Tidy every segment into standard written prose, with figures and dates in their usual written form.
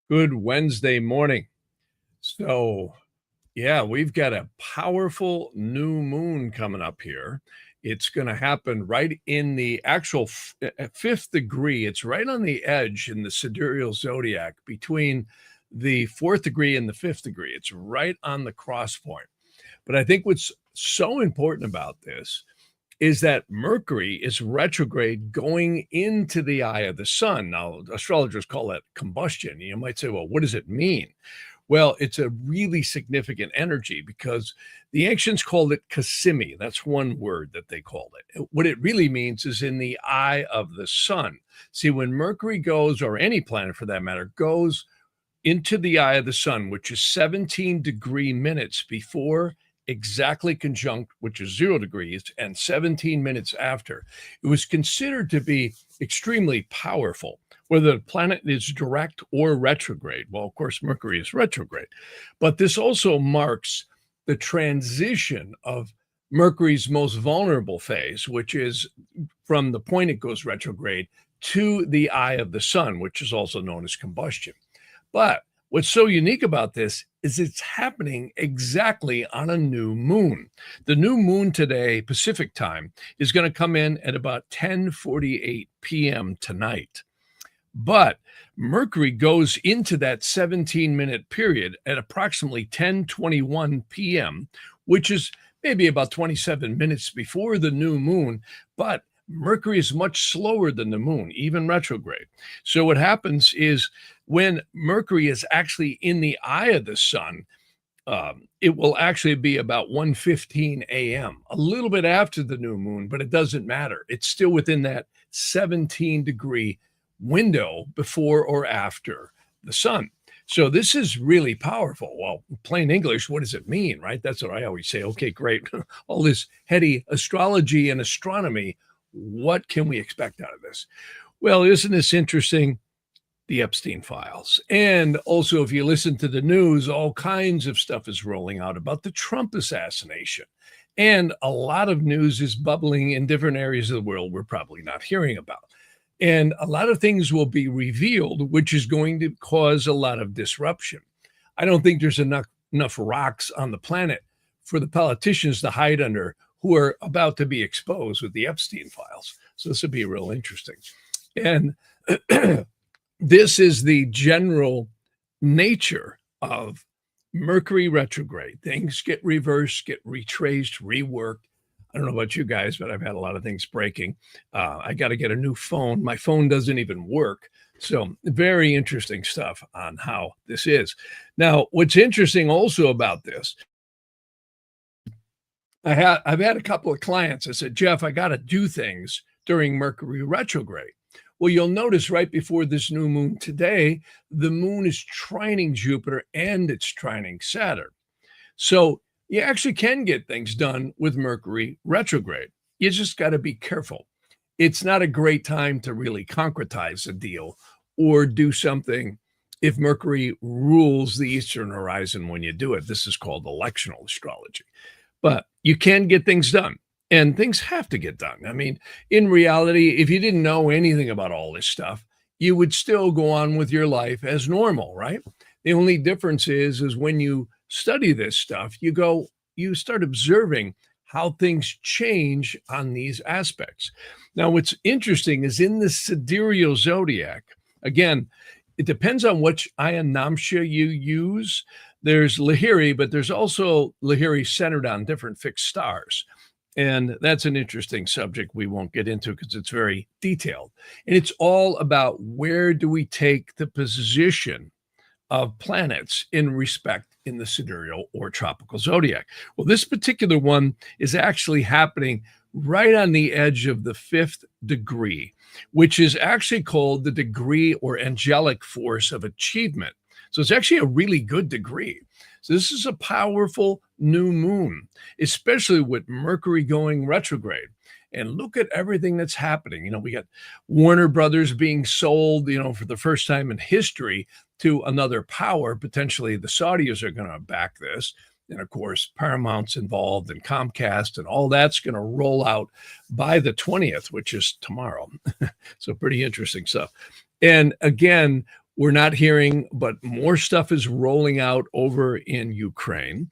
Good Wednesday morning. So, yeah, we've got a powerful new moon coming up here. It's going to happen right in the actual fifth degree. It's right on the edge in the sidereal zodiac between the fourth degree and the fifth degree. It's right on the cross point. But I think what's so important about this is that Mercury is retrograde going into the eye of the sun. Now, astrologers call that combustion. You might say, well, what does it mean? Well, it's a really significant energy because the ancients called it Cassimi. That's one word that they called it. What it really means is in the eye of the sun. See, when Mercury goes, or any planet for that matter, goes into the eye of the sun, which is 17 degree minutes before exactly conjunct, which is 0 degrees, and 17 minutes after, it was considered to be extremely powerful, whether the planet is direct or retrograde. Well, of course, Mercury is retrograde, but this also marks the transition of Mercury's most vulnerable phase, which is from the point it goes retrograde to the eye of the sun, which is also known as combustion. But what's so unique about this is it's happening exactly on a new moon. The new moon today, Pacific time, is going to come in at about 10:48 p.m. tonight. But Mercury goes into that 17-minute period at approximately 10:21 p.m., which is maybe about 27 minutes before the new moon, but Mercury is much slower than the moon, even retrograde. So what happens is when Mercury is actually in the eye of the sun, it will actually be about 1:15 a.m., a little bit after the new moon, but it doesn't matter. It's still within that 17-degree window before or after the sun. So this is really powerful. Well, plain English, what does it mean, right? That's what I always say. Okay, great. All this heady astrology and astronomy, what can we expect out of this? Well, isn't this interesting? The Epstein files. And also, if you listen to the news, all kinds of stuff is rolling out about the Trump assassination. And a lot of news is bubbling in different areas of the world we're probably not hearing about. And a lot of things will be revealed, which is going to cause a lot of disruption. I don't think there's enough rocks on the planet for the politicians to hide under who are about to be exposed with the Epstein files. So this will be real interesting. And this is the general nature of Mercury retrograde. Things get reversed, get retraced, reworked. I don't know about you guys, but I've had a lot of things breaking. I got to get a new phone. My phone doesn't even work. So very interesting stuff on how this is. Now, what's interesting also about this, I've had a couple of clients that said, Jeff, I got to do things during Mercury retrograde. Well, you'll notice right before this new moon today, the moon is trining Jupiter and it's trining Saturn. So you actually can get things done with Mercury retrograde. You just got to be careful. It's not a great time to really concretize a deal or do something if Mercury rules the Eastern horizon when you do it. This is called electional astrology. But you can get things done. And things have to get done. I mean, in reality, if you didn't know anything about all this stuff, you would still go on with your life as normal, right? The only difference is when you study this stuff, you start observing how things change on these aspects. Now, what's interesting is in the sidereal zodiac, again, it depends on which ionamsha you use. There's Lahiri, but there's also Lahiri centered on different fixed stars. And that's an interesting subject we won't get into because it's very detailed. And it's all about where do we take the position of planets in respect in the sidereal or tropical zodiac. Well, this particular one is actually happening right on the edge of the fifth degree, which is actually called the degree or angelic force of achievement. So it's actually a really good degree. So this is a powerful new moon, especially with Mercury going retrograde. And look at everything that's happening. You know, we got Warner Brothers being sold, for the first time in history to another power. Potentially the Saudis are going to back this. And of course, Paramount's involved and Comcast and all that's going to roll out by the 20th, which is tomorrow. So pretty interesting stuff. And again, we're not hearing, but more stuff is rolling out over in Ukraine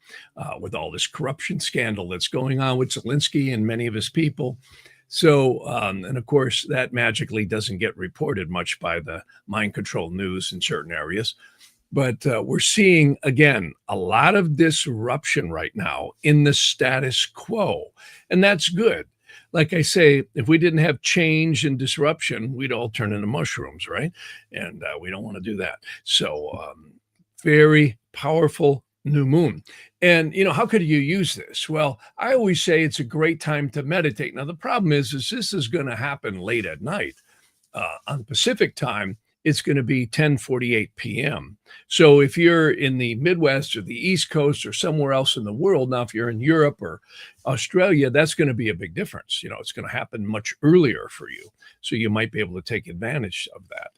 with all this corruption scandal that's going on with Zelensky and many of his people. So, and of course, that magically doesn't get reported much by the mind control news in certain areas. But we're seeing, again, a lot of disruption right now in the status quo. And that's good. Like I say, if we didn't have change and disruption, we'd all turn into mushrooms, right? And we don't want to do that. So, very powerful new moon. And, how could you use this? Well, I always say it's a great time to meditate. Now, the problem is this is going to happen late at night on Pacific time. It's going to be 10:48 p.m. So if you're in the Midwest or the East Coast or somewhere else in the world, now if you're in Europe or Australia, that's going to be a big difference. It's going to happen much earlier for you. So you might be able to take advantage of that.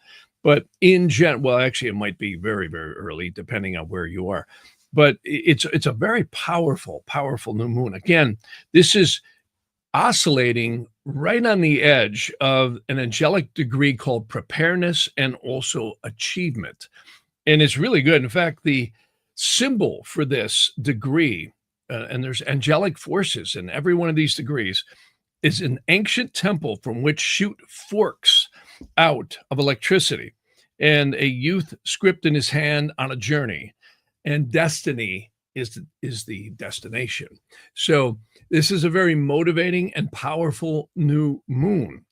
But in general, well, actually, it might be very, very early, depending on where you are. But it's a very powerful, powerful new moon. Again, this is oscillating right on the edge of an angelic degree called preparedness and also achievement. And it's really good. In fact, the symbol for this degree, and there's angelic forces in every one of these degrees, is an ancient temple from which shoot forks out of electricity, and a youth script in his hand on a journey, and destiny is the destination. So this is a very motivating and powerful new moon.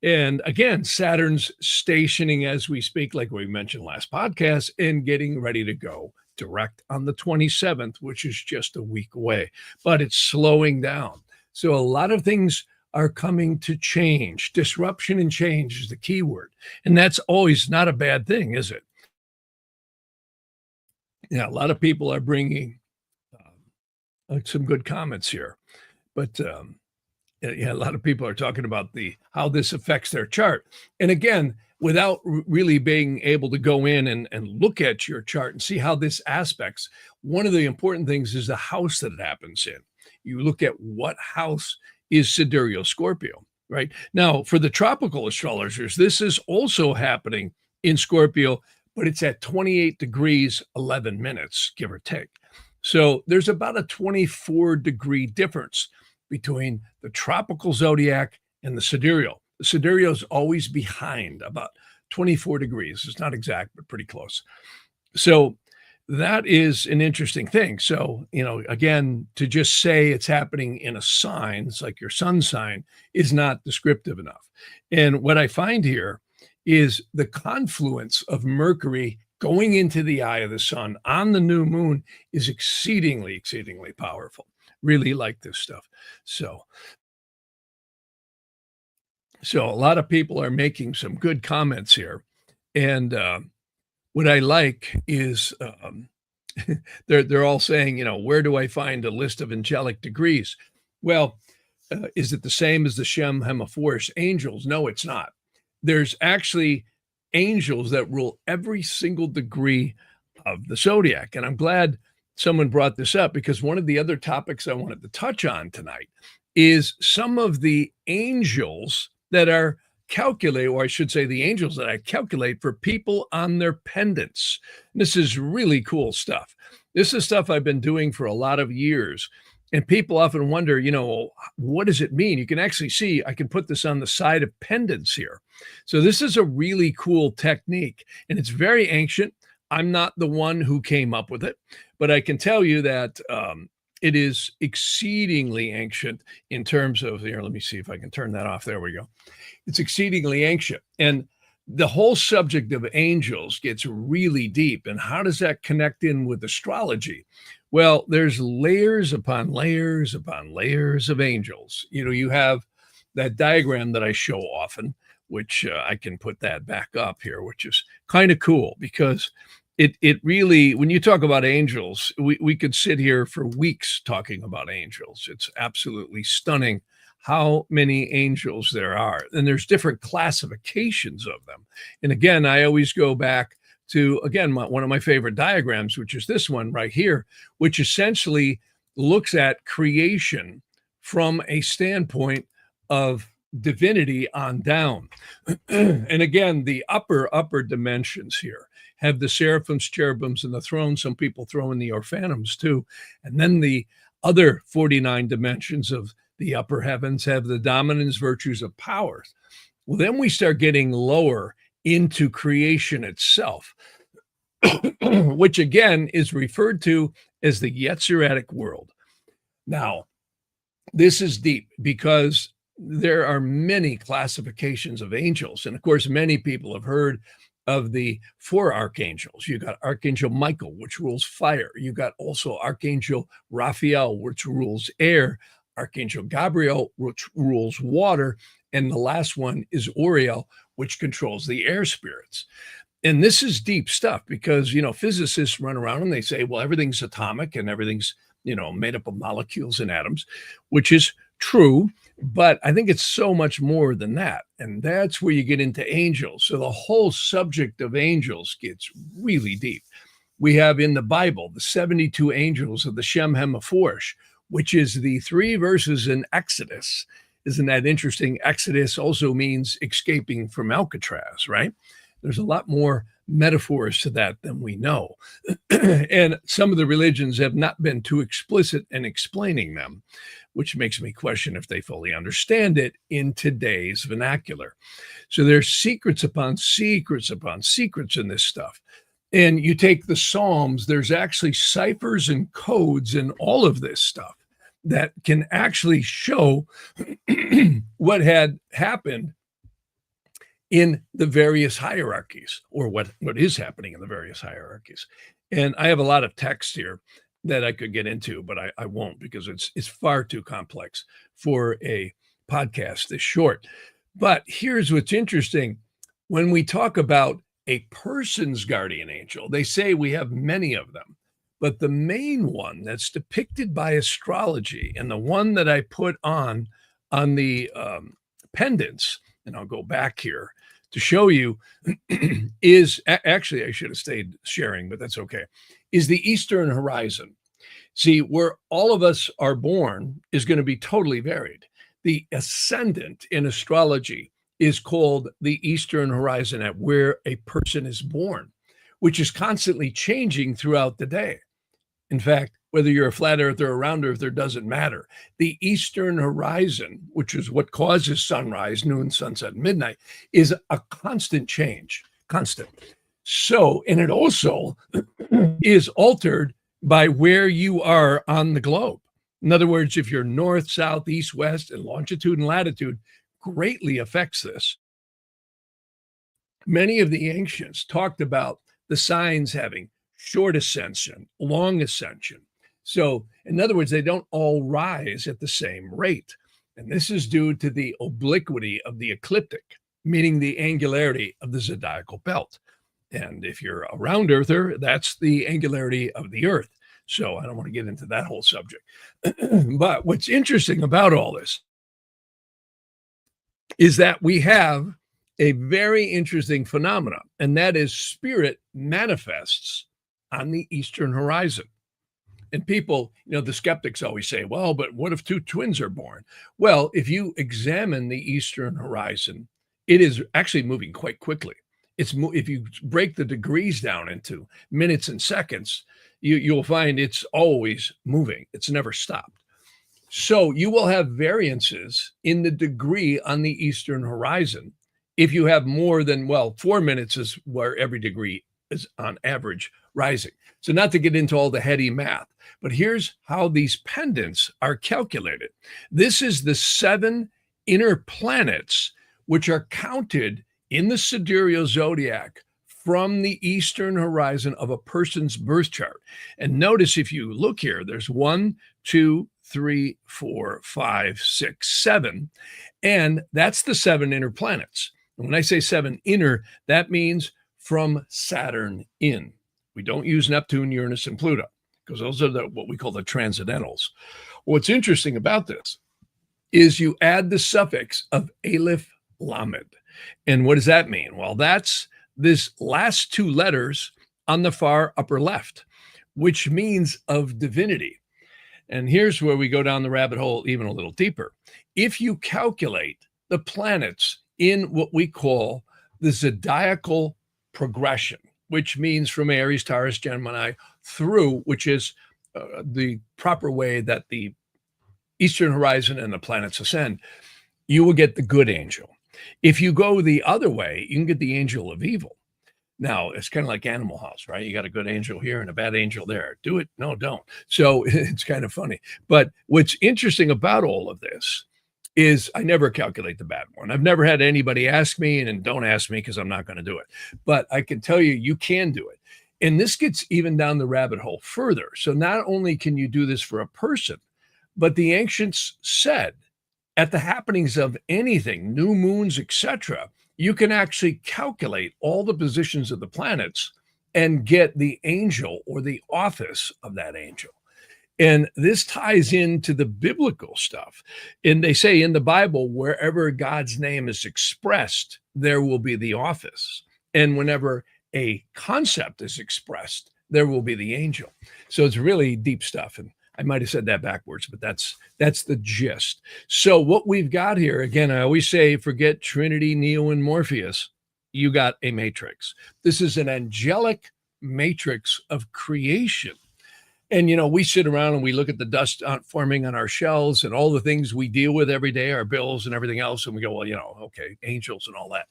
And again, Saturn's stationing as we speak, like we mentioned last podcast, and getting ready to go direct on the 27th, which is just a week away, but it's slowing down. So a lot of things are coming to change. Disruption and change is the key word. And that's always not a bad thing, is it? Yeah, a lot of people are bringing some good comments here, but yeah, a lot of people are talking about how this affects their chart. And again, without really being able to go in and look at your chart and see how this aspects, one of the important things is the house that it happens in. You look at what house is sidereal Scorpio, right? Now, for the tropical astrologers, this is also happening in Scorpio, but it's at 28 degrees, 11 minutes, give or take. So there's about a 24-degree difference between the tropical zodiac and the sidereal. The sidereal is always behind about 24 degrees. It's not exact, but pretty close. So that is an interesting thing. So, again, to just say it's happening in a sign, it's like your sun sign, is not descriptive enough. And what I find here is the confluence of Mercury going into the eye of the sun on the new moon is exceedingly, exceedingly powerful. Really like this stuff. So a lot of people are making some good comments here. And what I like is they're all saying, where do I find a list of angelic degrees? Well, is it the same as the Shem Hemaphorus angels? No, it's not. There's actually angels that rule every single degree of the zodiac. And I'm glad someone brought this up, because one of the other topics I wanted to touch on tonight is some of the angels that are calculated, or I should say the angels that I calculate for people on their pendants. This is really cool stuff. This is stuff I've been doing for a lot of years. And people often wonder, what does it mean? You can actually see, I can put this on the side of pendants here. So this is a really cool technique, and it's very ancient. I'm not the one who came up with it, but I can tell you that it is exceedingly ancient in terms of, here, let me see if I can turn that off. There we go. It's exceedingly ancient. And the whole subject of angels gets really deep. And how does that connect in with astrology? Well, there's layers upon layers upon layers of angels. You have that diagram that I show often, which I can put that back up here, which is kind of cool, because it really, when you talk about angels, we could sit here for weeks talking about angels. It's absolutely stunning how many angels there are. And there's different classifications of them. And again, I always go back to, again, one of my favorite diagrams, which is this one right here, which essentially looks at creation from a standpoint of divinity on down. And again, the upper dimensions here have the seraphims, cherubims, and the thrones. Some people throw in the orphanums too. And then the other 49 dimensions of the upper heavens have the dominance virtues of powers. Well, then we start getting lower into creation itself, which again is referred to as the Yetziratic world. Now, this is deep because there are many classifications of angels. And of course, many people have heard of the four archangels. You got Archangel Michael, which rules fire. You got also Archangel Raphael, which rules air. Archangel Gabriel, which rules water. And the last one is Uriel, which controls the air spirits. And this is deep stuff because, physicists run around and they say, well, everything's atomic and everything's, made up of molecules and atoms, which is true. But I think it's so much more than that. And that's where you get into angels. So the whole subject of angels gets really deep. We have in the Bible the 72 angels of the Shem Hemaphoresh, which is the 3 verses in Exodus. Isn't that interesting? Exodus also means escaping from Alcatraz, right? There's a lot more metaphors to that than we know. And some of the religions have not been too explicit in explaining them, which makes me question if they fully understand it in today's vernacular. So there's secrets upon secrets upon secrets in this stuff. And you take the Psalms, there's actually ciphers and codes in all of this stuff that can actually show what had happened in the various hierarchies, or what is happening in the various hierarchies. And I have a lot of text here that I could get into, but I won't because it's far too complex for a podcast this short. But here's what's interesting. When we talk about a person's guardian angel, they say we have many of them. But the main one that's depicted by astrology, and the one that I put on the pendants, and I'll go back here to show you, is actually, I should have stayed sharing, but that's okay, is the Eastern horizon. See, where all of us are born is going to be totally varied. The ascendant in astrology is called the Eastern horizon, at where a person is born, which is constantly changing throughout the day. In fact, whether you're a flat earther or a round earther doesn't matter. The Eastern horizon, which is what causes sunrise, noon, sunset, midnight, is a constant change, constant. So, and it also is altered by where you are on the globe. In other words, if you're north, south, east, west, and longitude and latitude, greatly affects this. Many of the ancients talked about the signs having short ascension, long ascension. So, in other words, they don't all rise at the same rate. And this is due to the obliquity of the ecliptic, meaning the angularity of the zodiacal belt. And if you're a round earther, that's the angularity of the earth. So I don't want to get into that whole subject. But what's interesting about all this is that we have a very interesting phenomenon, and that is spirit manifests on the Eastern horizon. And people, the skeptics always say, well, but what if two twins are born? Well, if you examine the Eastern horizon, it is actually moving quite quickly. If you break the degrees down into minutes and seconds, you'll find it's always moving. It's never stopped. So you will have variances in the degree on the Eastern horizon. If you have more than, 4 minutes is where every degree is on average rising. So not to get into all the heady math, but here's how these pendants are calculated. This is the 7 inner planets, which are counted in the sidereal zodiac from the Eastern horizon of a person's birth chart. And notice, if you look here, there's 1, 2, 3, 4, 5, 6, 7. And that's the 7 inner planets. And when I say 7 inner, that means from Saturn in. We don't use Neptune, Uranus, and Pluto, because those are what we call the transcendentals. What's interesting about this is you add the suffix of Aleph Lamed. And what does that mean? Well, that's this last 2 letters on the far upper left, which means of divinity. And here's where we go down the rabbit hole even a little deeper. If you calculate the planets in what we call the zodiacal progression, which means from Aries, Taurus, Gemini through, which is the proper way that the eastern horizon and the planets ascend, you will get the good angel. If you go the other way, you can get the angel of evil. Now, it's kind of like Animal House, right? You got a good angel here and a bad angel there. Do it? No, don't. So it's kind of funny. But what's interesting about all of this is I never calculate the bad one. I've never had anybody ask me, and don't ask me because I'm not going to do it. But I can tell you, you can do it. And this gets even down the rabbit hole further. So not only can you do this for a person, but the ancients said at the happenings of anything, new moons, etc., you can actually calculate all the positions of the planets and get the angel or the office of that angel. And this ties into the biblical stuff. And they say in the Bible, wherever God's name is expressed, there will be the office. And whenever a concept is expressed, there will be the angel. So it's really deep stuff. And I might have said that backwards, but that's the gist. So what we've got here, again, I always say, forget Trinity, Neo, and Morpheus. You got a matrix. This is an angelic matrix of creation. And, we sit around and we look at the dust forming on our shelves and all the things we deal with every day, our bills and everything else. And we go, well, okay, angels and all that.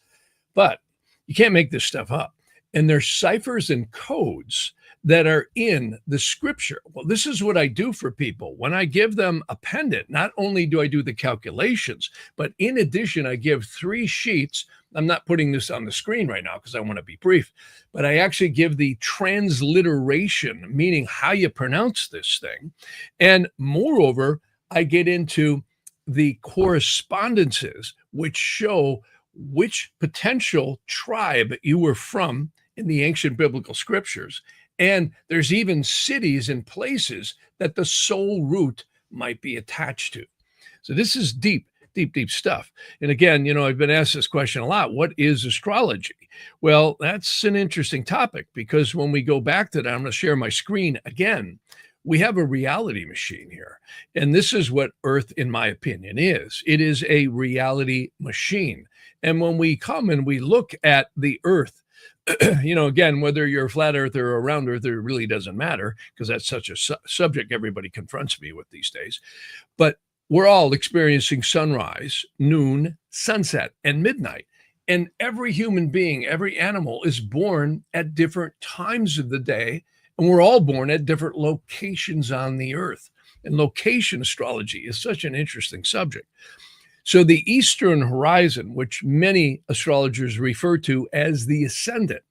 But you can't make this stuff up. And there's ciphers and codes that are in the scripture. Well, this is what I do for people. When I give them a pendant, not only do I do the calculations, but in addition, I give 3 sheets. I'm not putting this on the screen right now because I want to be brief, but I actually give the transliteration, meaning how you pronounce this thing. And moreover, I get into the correspondences, which show which potential tribe you were from in the ancient biblical scriptures. And there's even cities and places that the soul root might be attached to. So this is deep, deep, deep stuff. And again, I've been asked this question a lot. What is astrology? Well, that's an interesting topic because when we go back to that, I'm going to share my screen again. We have a reality machine here. And this is what Earth, in my opinion, is. It is a reality machine. And when we come and we look at the Earth, again, whether you're a flat earther or a round earther, it really doesn't matter because that's such a subject everybody confronts me with these days. But we're all experiencing sunrise, noon, sunset, and midnight. And every human being, every animal is born at different times of the day. And we're all born at different locations on the earth. And location astrology is such an interesting subject. So the eastern horizon, which many astrologers refer to as the ascendant,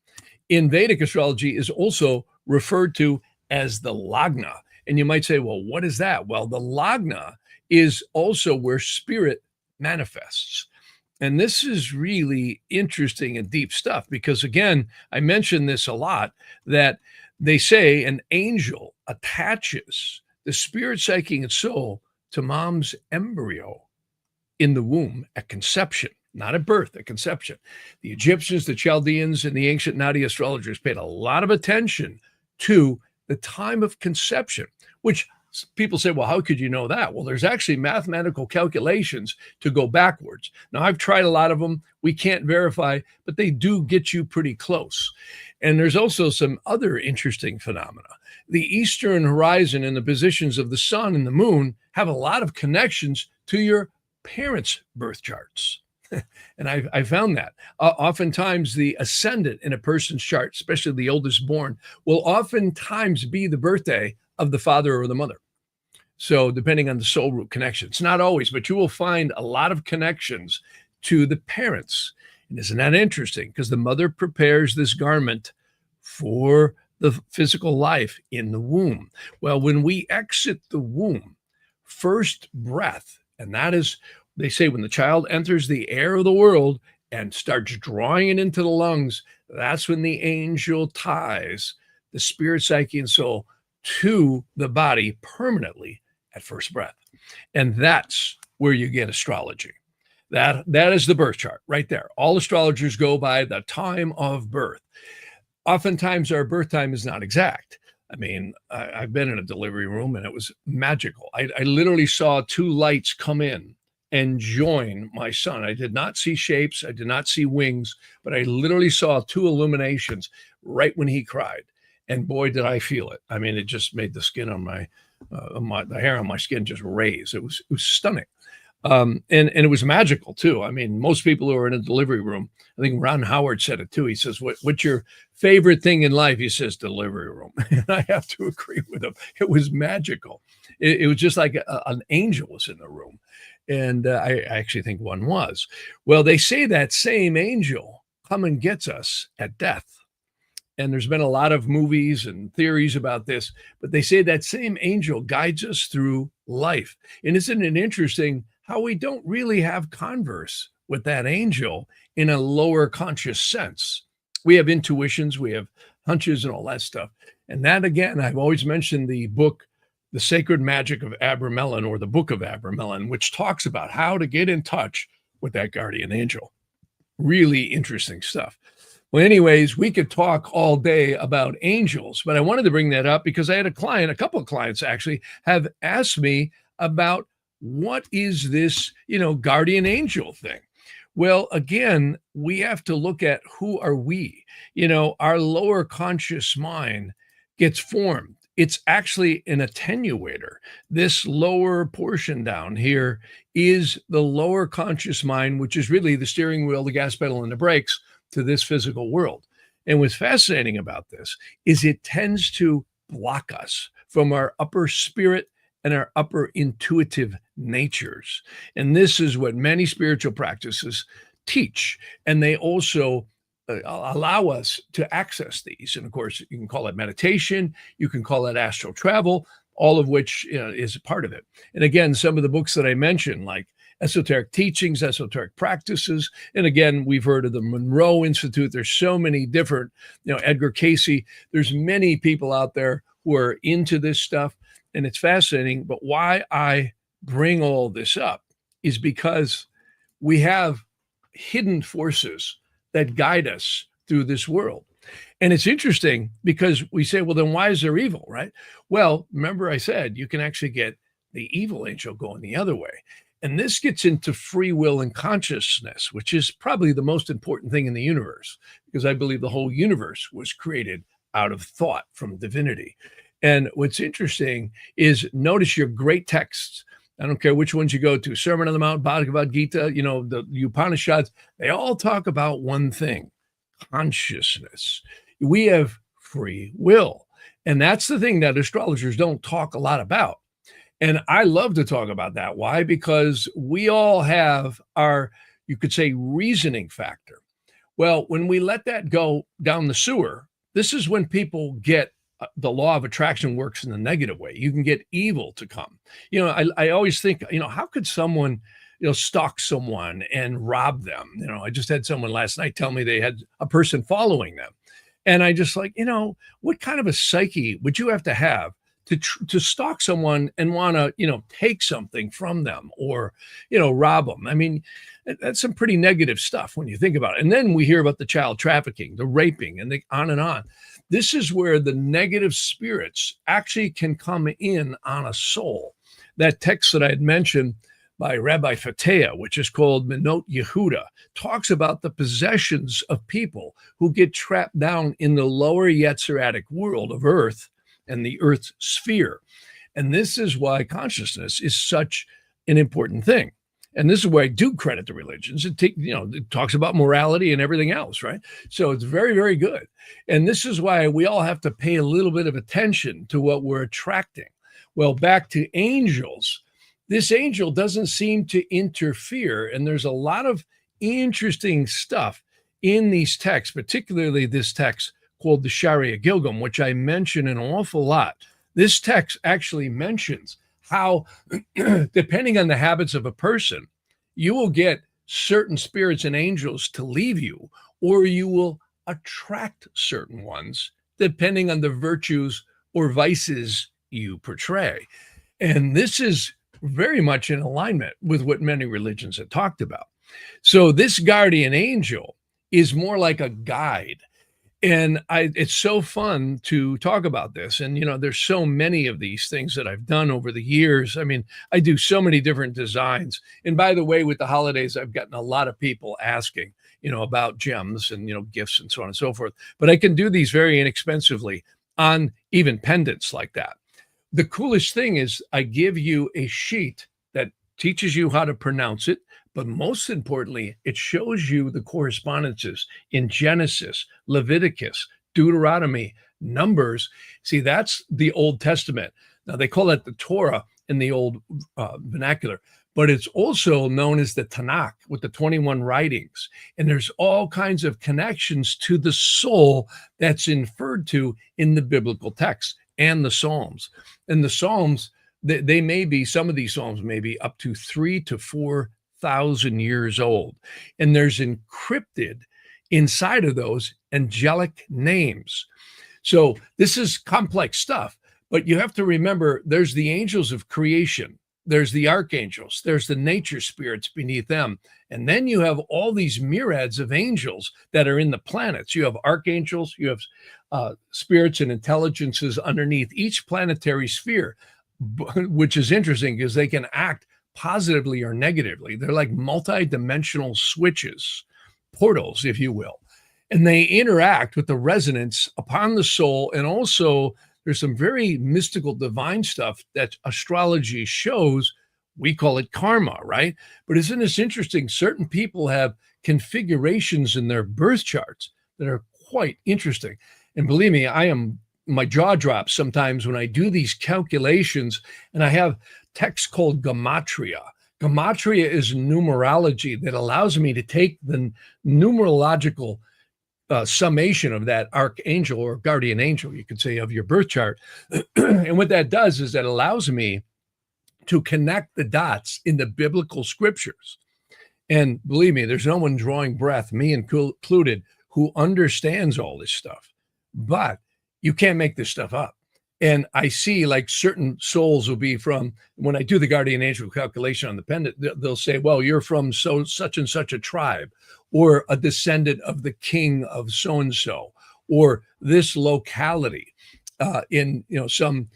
in Vedic astrology is also referred to as the lagna. And you might say, well, what is that? Well, the lagna is also where spirit manifests. And this is really interesting and deep stuff because, again, I mention this a lot, that they say an angel attaches the spirit, psyche, and soul to mom's embryo in the womb at conception, not at birth, at conception. The Egyptians, the Chaldeans, and the ancient Nadi astrologers paid a lot of attention to the time of conception, which people say, well, how could you know that? Well, there's actually mathematical calculations to go backwards. Now, I've tried a lot of them. We can't verify, but they do get you pretty close. And there's also some other interesting phenomena. The eastern horizon and the positions of the sun and the moon have a lot of connections to your parents' birth charts. And I found that oftentimes the ascendant in a person's chart, especially the oldest born, will oftentimes be the birthday of the father or the mother. So depending on the soul root connection, it's not always, but you will find a lot of connections to the parents. And isn't that interesting? Because the mother prepares this garment for the physical life in the womb. Well, when we exit the womb, first breath, and that is, they say, when the child enters the air of the world and starts drawing it into the lungs, that's when the angel ties the spirit, psyche, and soul to the body permanently at first breath. And that's where you get astrology. That is the birth chart right there. All astrologers go by the time of birth. Oftentimes our birth time is not exact. I mean, I've been in a delivery room and it was magical. I literally saw 2 lights come in and join my son. I did not see shapes. I did not see wings, but I literally saw 2 illuminations right when he cried. And boy, did I feel it. I mean, it just made the skin on the hair on my skin just raise. It was stunning. And it was magical too. I mean, most people who are in a delivery room, I think Ron Howard said it too. He says, what's your favorite thing in life? He says, delivery room. And I have to agree with him. It was magical. It was just like an angel was in the room. And I actually think one was. Well, they say that same angel come and gets us at death. And there's been a lot of movies and theories about this, but they say that same angel guides us through life. And isn't it interesting how we don't really have converse with that angel in a lower conscious sense? We have intuitions, we have hunches and all that stuff. And that, again, I've always mentioned the book, The Sacred Magic of Abramelin, or the Book of Abramelin, which talks about how to get in touch with that guardian angel. Really interesting stuff. Well, anyways, we could talk all day about angels, but I wanted to bring that up because I had a couple of clients actually have asked me about what is this, guardian angel thing? Well, again, we have to look at who are we? Our lower conscious mind gets formed. It's actually an attenuator. This lower portion down here is the lower conscious mind, which is really the steering wheel, the gas pedal, and the brakes to this physical world. And what's fascinating about this is it tends to block us from our upper spirit and our upper intuitive natures. And this is what many spiritual practices teach. And they also allow us to access these. And of course, you can call it meditation, you can call it astral travel, all of which is a part of it. And again, some of the books that I mentioned, like Esoteric Teachings, Esoteric Practices. And again, we've heard of the Monroe Institute. There's so many different, Edgar Cayce. There's many people out there who are into this stuff. And it's fascinating. But why I bring all this up is because we have hidden forces that guide us through this world. And it's interesting because we say, well, then why is there evil, right? Well, remember I said you can actually get the evil angel going the other way. And this gets into free will and consciousness, which is probably the most important thing in the universe, because I believe the whole universe was created out of thought from divinity. And what's interesting is notice your great texts. I don't care which ones you go to, Sermon on the Mount, Bhagavad Gita, the Upanishads, they all talk about one thing, consciousness. We have free will. And that's the thing that astrologers don't talk a lot about. And I love to talk about that. Why? Because we all have our, you could say, reasoning factor. Well, when we let that go down the sewer, this is when people get the law of attraction works in the negative way. You can get evil to come. I always think, how could someone, stalk someone and rob them? I just had someone last night tell me they had a person following them. And I just like, what kind of a psyche would you have to stalk someone and want to, take something from them or, rob them? I mean, that's some pretty negative stuff when you think about it. And then we hear about the child trafficking, the raping, and on and on. This is where the negative spirits actually can come in on a soul. That text that I had mentioned by Rabbi Fatea, which is called Minot Yehuda, talks about the possessions of people who get trapped down in the lower Yetziratic world of Earth and the Earth's sphere. And this is why consciousness is such an important thing. And this is why I do credit the religions. It talks about morality and everything else, right? So it's very, very good. And this is why we all have to pay a little bit of attention to what we're attracting. Well, back to angels. This angel doesn't seem to interfere. And there's a lot of interesting stuff in these texts, particularly this text called the Sharia Gilgam, which I mention an awful lot. This text actually mentions how, depending on the habits of a person, you will get certain spirits and angels to leave you, or you will attract certain ones, depending on the virtues or vices you portray. And this is very much in alignment with what many religions have talked about. So this guardian angel is more like a guide. And it's so fun to talk about this. And, there's so many of these things that I've done over the years. I mean, I do so many different designs. And by the way, with the holidays, I've gotten a lot of people asking, about gems and, gifts and so on and so forth. But I can do these very inexpensively on even pendants like that. The coolest thing is I give you a sheet that teaches you how to pronounce it, but most importantly, it shows you the correspondences in Genesis, Leviticus, Deuteronomy, Numbers. See, that's the Old Testament. Now, they call it the Torah in the old vernacular, but it's also known as the Tanakh with the 21 writings. And there's all kinds of connections to the soul that's inferred to in the biblical text and the Psalms. And the Psalms, they may be, some of these Psalms may be up to 3,000 to 4,000 years old. And there's encrypted inside of those angelic names. So this is complex stuff, but you have to remember there's the angels of creation. There's the archangels, there's the nature spirits beneath them. And then you have all these myriads of angels that are in the planets. You have archangels, you have spirits and intelligences underneath each planetary sphere, which is interesting because they can act positively or negatively. They're like multi-dimensional switches, portals, if you will. And they interact with the resonance upon the soul, and also there's some very mystical divine stuff that astrology shows. We call it karma, right? But isn't this interesting? Certain people have configurations in their birth charts that are quite interesting. And believe me, my jaw drops sometimes when I do these calculations, and I have text called gematria. Gematria is numerology that allows me to take the numerological summation of that archangel or guardian angel, you could say, of your birth chart. And what that does is that allows me to connect the dots in the biblical scriptures. And believe me, there's no one drawing breath, me included, who understands all this stuff. But you can't make this stuff up. And I see like certain souls will be from, when I do the guardian angel calculation on the pendant, they'll say, well, you're from such and such a tribe, or a descendant of the king of so-and-so, or this locality in some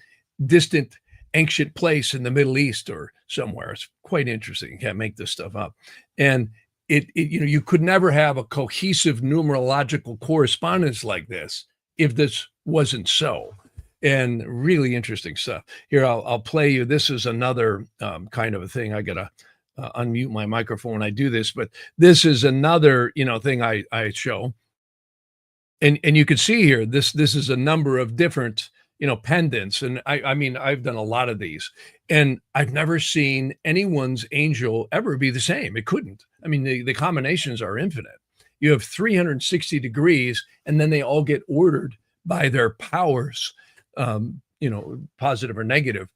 distant ancient place in the Middle East or somewhere. It's quite interesting. You can't make this stuff up. And you could never have a cohesive numerological correspondence like this if this wasn't so. And really interesting stuff. Here, I'll play you. This is another kind of a thing. I gotta unmute my microphone when I do this, but this is another thing I show. And you can see here, this is a number of different pendants. And I mean, I've done a lot of these, and I've never seen anyone's angel ever be the same. It couldn't. I mean, the combinations are infinite. You have 360 degrees, and then they all get ordered by their powers. Positive or negative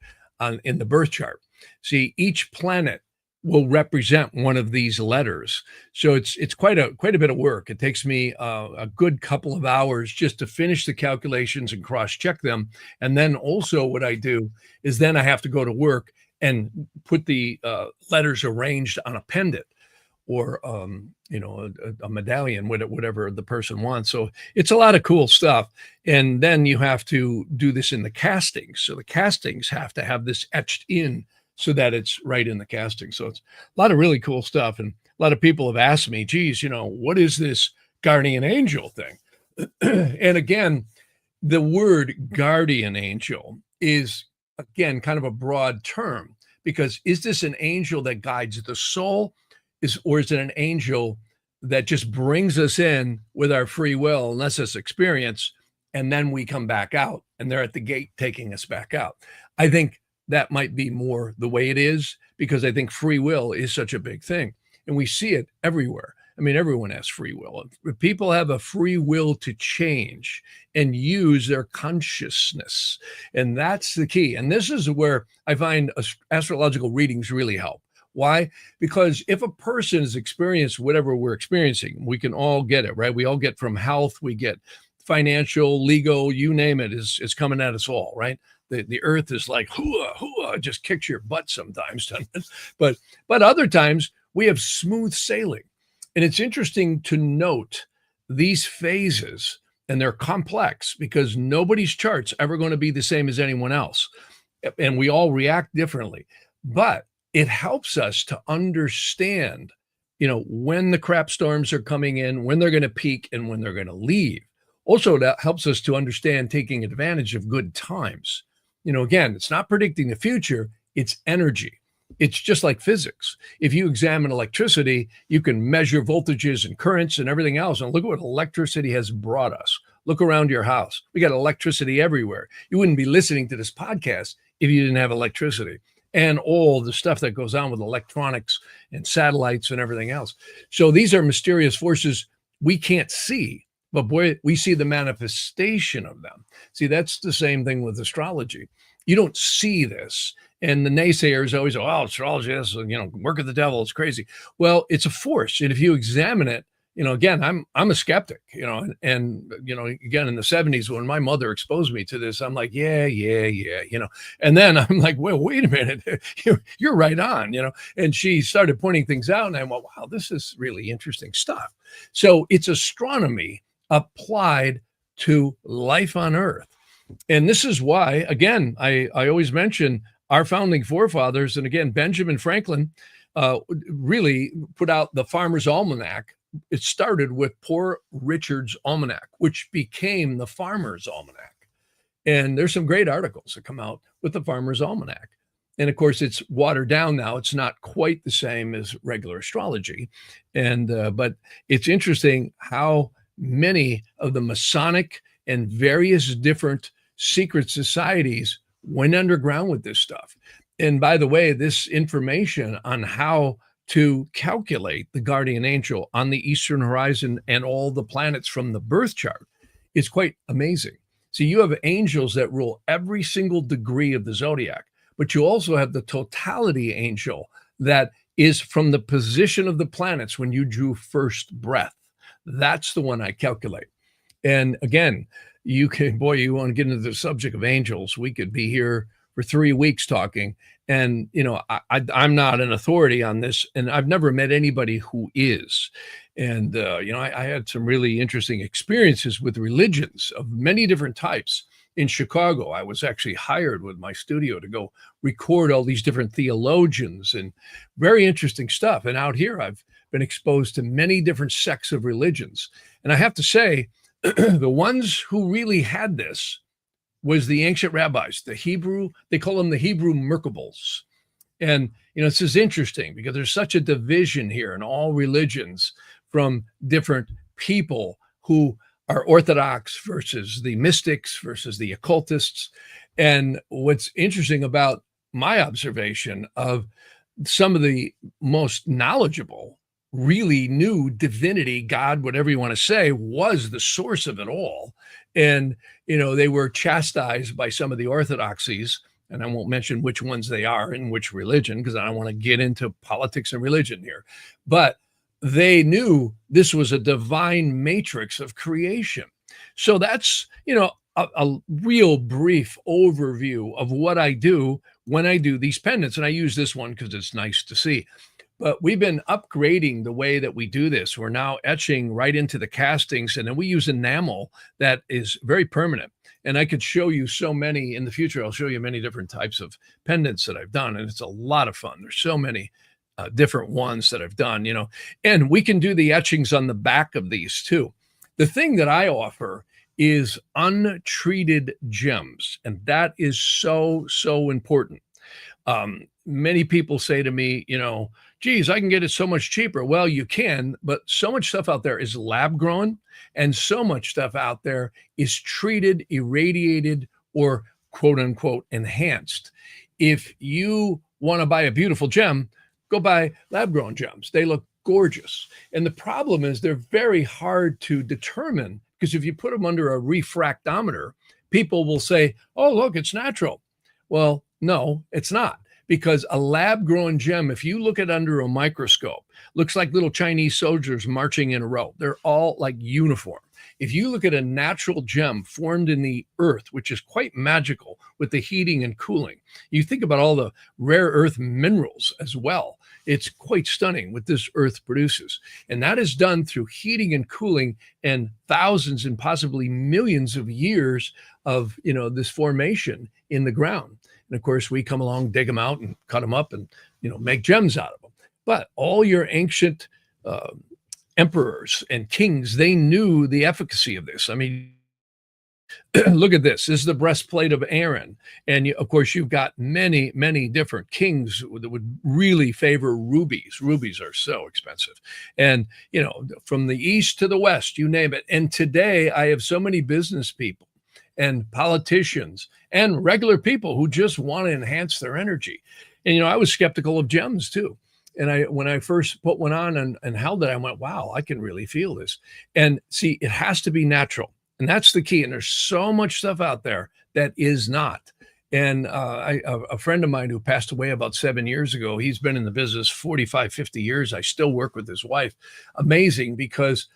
in the birth chart. See, each planet will represent one of these letters. So it's quite a bit of work. It takes me a good couple of hours just to finish the calculations and cross-check them. And then also what I do is then I have to go to work and put the letters arranged on a pendant or a medallion, whatever the person wants. So it's a lot of cool stuff. And then you have to do this in the castings. So the castings have to have this etched in so that it's right in the casting. So it's a lot of really cool stuff. And a lot of people have asked me, geez, what is this guardian angel thing? And again, the word guardian angel is, again, kind of a broad term, because is this an angel that guides the soul? Or is it an angel that just brings us in with our free will and lets us experience, and then we come back out and they're at the gate taking us back out? I think that might be more the way it is, because I think free will is such a big thing. And we see it everywhere. I mean, everyone has free will. If people have a free will to change and use their consciousness. And that's the key. And this is where I find astrological readings really help. Why? Because if a person has experienced whatever we're experiencing, we can all get it, right? We all get from health, we get financial, legal, you name it, is coming at us all, right? The earth is like, hooah, hooah, just kicks your butt sometimes. But other times we have smooth sailing. And it's interesting to note these phases, and they're complex because nobody's chart's ever going to be the same as anyone else. And we all react differently. But it helps us to understand when the crap storms are coming in, when they're going to peak, and when they're going to leave. Also, that helps us to understand taking advantage of good times. Again, it's not predicting the future, it's energy. It's just like physics. If you examine electricity, you can measure voltages and currents and everything else. And look at what electricity has brought us. Look around your house. We got electricity everywhere. You wouldn't be listening to this podcast if you didn't have electricity and all the stuff that goes on with electronics and satellites and everything else. So these are mysterious forces we can't see, but boy, we see the manifestation of them. See, that's the same thing with astrology. You don't see this. And the naysayers always, astrology is, work of the devil, it's crazy. Well, it's a force. And if you examine it, again, I'm a skeptic, and again, in the 70s, when my mother exposed me to this, I'm like, yeah. And then I'm like, well, wait a minute, you're right on, and she started pointing things out and I went, wow, this is really interesting stuff. So it's astronomy applied to life on Earth. And this is why, again, I always mention our founding forefathers, and again, Benjamin Franklin really put out the Farmer's Almanac. It started with Poor Richard's Almanac, which became the Farmer's Almanac. And there's some great articles that come out with the Farmer's Almanac. And of course, it's watered down now. It's not quite the same as regular astrology. But it's interesting how many of the Masonic and various different secret societies went underground with this stuff. And by the way, this information on how to calculate the guardian angel on the eastern horizon and all the planets from the birth chart is quite amazing. So you have angels that rule every single degree of the zodiac, but you also have the totality angel that is from the position of the planets when you drew first breath. That's the one I calculate. And again, you want to get into the subject of angels. We could be here for 3 weeks talking. And, I'm not an authority on this, and I've never met anybody who is. And, I had some really interesting experiences with religions of many different types. In Chicago, I was actually hired with my studio to go record all these different theologians and very interesting stuff. And out here, I've been exposed to many different sects of religions. And I have to say, the ones who really had this was the ancient rabbis, they call them the Hebrew Merkables. And, this is interesting because there's such a division here in all religions from different people who are Orthodox versus the mystics versus the occultists. And what's interesting about my observation of some of the most knowledgeable really knew divinity, God, whatever you want to say, was the source of it all. And, they were chastised by some of the orthodoxies, and I won't mention which ones they are in which religion, because I don't want to get into politics and religion here. But they knew this was a divine matrix of creation. So that's, a real brief overview of what I do when I do these pendants. And I use this one because it's nice to see. But we've been upgrading the way that we do this. We're now etching right into the castings, and then we use enamel that is very permanent. And I could show you so many in the future. I'll show you many different types of pendants that I've done, and it's a lot of fun. There's so many different ones that I've done, and we can do the etchings on the back of these too. The thing that I offer is untreated gems, and that is so, so important. Many people say to me, geez, I can get it so much cheaper. Well, you can, but so much stuff out there is lab grown, and so much stuff out there is treated, irradiated, or quote unquote enhanced. If you want to buy a beautiful gem, go buy lab grown gems. They look gorgeous. And the problem is they're very hard to determine, because if you put them under a refractometer, people will say, oh, look, it's natural. Well, no, it's not. Because a lab-grown gem, if you look at under a microscope, looks like little Chinese soldiers marching in a row. They're all like uniform. If you look at a natural gem formed in the earth, which is quite magical with the heating and cooling, you think about all the rare earth minerals as well. It's quite stunning what this earth produces. And that is done through heating and cooling and thousands and possibly millions of years of, this formation in the ground. And of course, we come along, dig them out and cut them up and, make gems out of them. But all your ancient uh, emperors and kings, they knew the efficacy of this. I mean, look at this. This is the breastplate of Aaron. And of course, you've got many, many different kings that would really favor rubies. Rubies are so expensive. And, from the east to the west, you name it. And today, I have so many business people and politicians and regular people who just want to enhance their energy. And, I was skeptical of gems too. And when I first put one on and held it, I went, wow, I can really feel this. And see, it has to be natural. And that's the key. And there's so much stuff out there that is not. And a friend of mine who passed away about 7 years ago, he's been in the business 45, 50 years. I still work with his wife. Amazing, because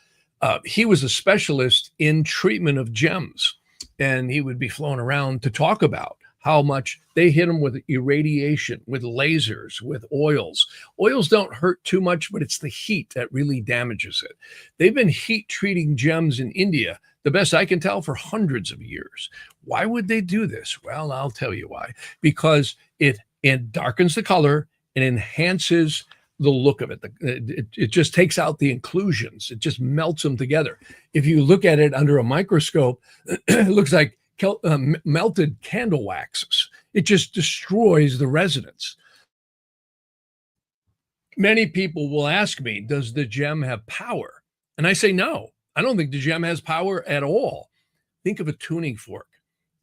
he was a specialist in treatment of gems. And he would be flown around to talk about how much they hit them with irradiation, with lasers, with oils. Oils don't hurt too much, but it's the heat that really damages it. They've been heat treating gems in India, the best I can tell, for hundreds of years. Why would they do this? Well, I'll tell you why. Because it darkens the color and enhances the look of it. It just takes out the inclusions. It just melts them together. If you look at it under a microscope, it looks like melted candle waxes. It just destroys the resonance. Many people will ask me, does the gem have power? And I say, no, I don't think the gem has power at all. Think of a tuning fork,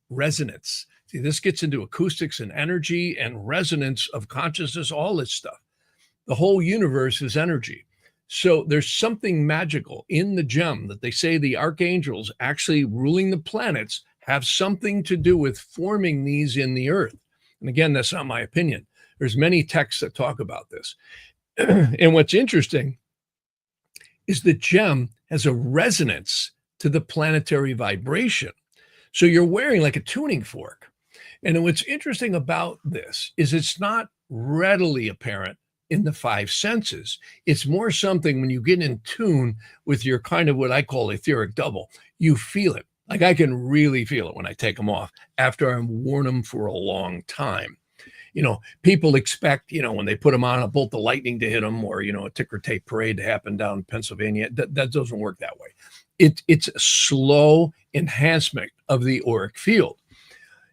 resonance. See, this gets into acoustics and energy and resonance of consciousness, all this stuff. The whole universe is energy. So there's something magical in the gem that they say the archangels actually ruling the planets have something to do with forming these in the earth. And again, that's not my opinion. There's many texts that talk about this. And what's interesting is the gem has a resonance to the planetary vibration. So you're wearing like a tuning fork. And what's interesting about this is it's not readily apparent in the five senses. It's more something when you get in tune with your kind of what I call etheric double, you feel it. Like I can really feel it when I take them off after I've worn them for a long time. People expect, when they put them on, a bolt of lightning to hit them, or, a ticker tape parade to happen down in Pennsylvania. That doesn't work that way. It's a slow enhancement of the auric field.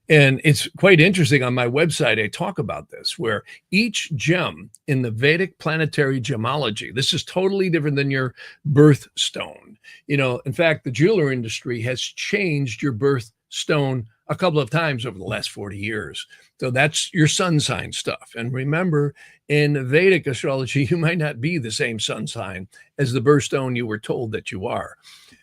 And it's quite interesting. On my website, I talk about this, where each gem in the Vedic planetary gemology, this is totally different than your birthstone. In fact, the jeweler industry has changed your birthstone a couple of times over the last 40 years. So that's your sun sign stuff. And remember, in Vedic astrology, you might not be the same sun sign as the birthstone you were told that you are.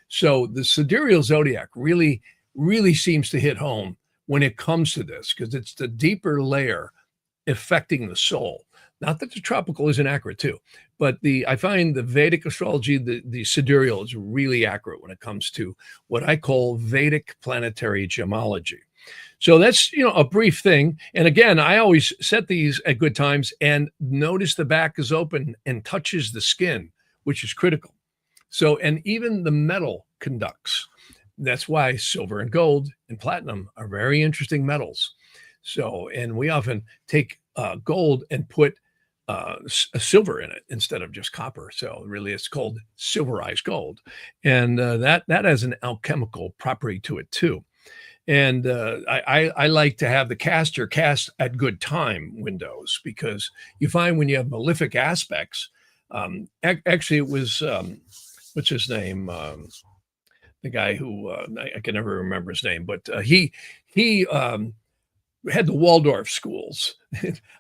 So the sidereal zodiac really, really seems to hit home when it comes to this, because it's the deeper layer affecting the soul. Not that the tropical isn't accurate too, but I find the Vedic astrology, the sidereal, is really accurate when it comes to what I call Vedic planetary gemology. So that's, a brief thing. And again, I always set these at good times, and notice the back is open and touches the skin, which is critical. So, and even the metal conducts. That's why silver and gold and platinum are very interesting metals. So, and we often take gold and put silver in it instead of just copper. So really it's called silverized gold. And that has an alchemical property to it too. And I like to have the caster cast at good time windows, because you find when you have malefic aspects, actually it was, what's his name? The guy who I can never remember his name, but he had the Waldorf schools.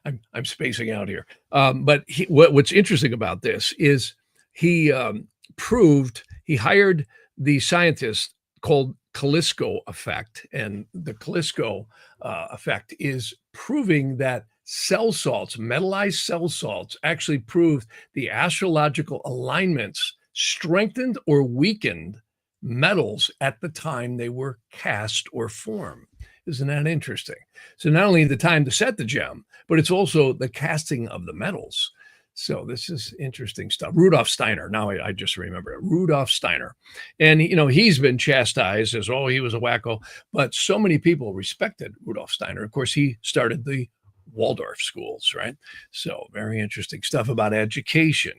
I'm spacing out here, but what's interesting about this is he hired the scientist called Callisto effect, and the Callisto effect is proving that cell salts, metallized cell salts, actually proved the astrological alignments strengthened or weakened metals at the time they were cast or formed. Isn't that interesting? So not only the time to set the gem, but it's also the casting of the metals. So this is interesting stuff. Rudolf Steiner. Now I just remember it. Rudolf Steiner. And, he's been chastised as, he was a wacko. But so many people respected Rudolf Steiner. Of course, he started the Waldorf schools, right? So very interesting stuff about education,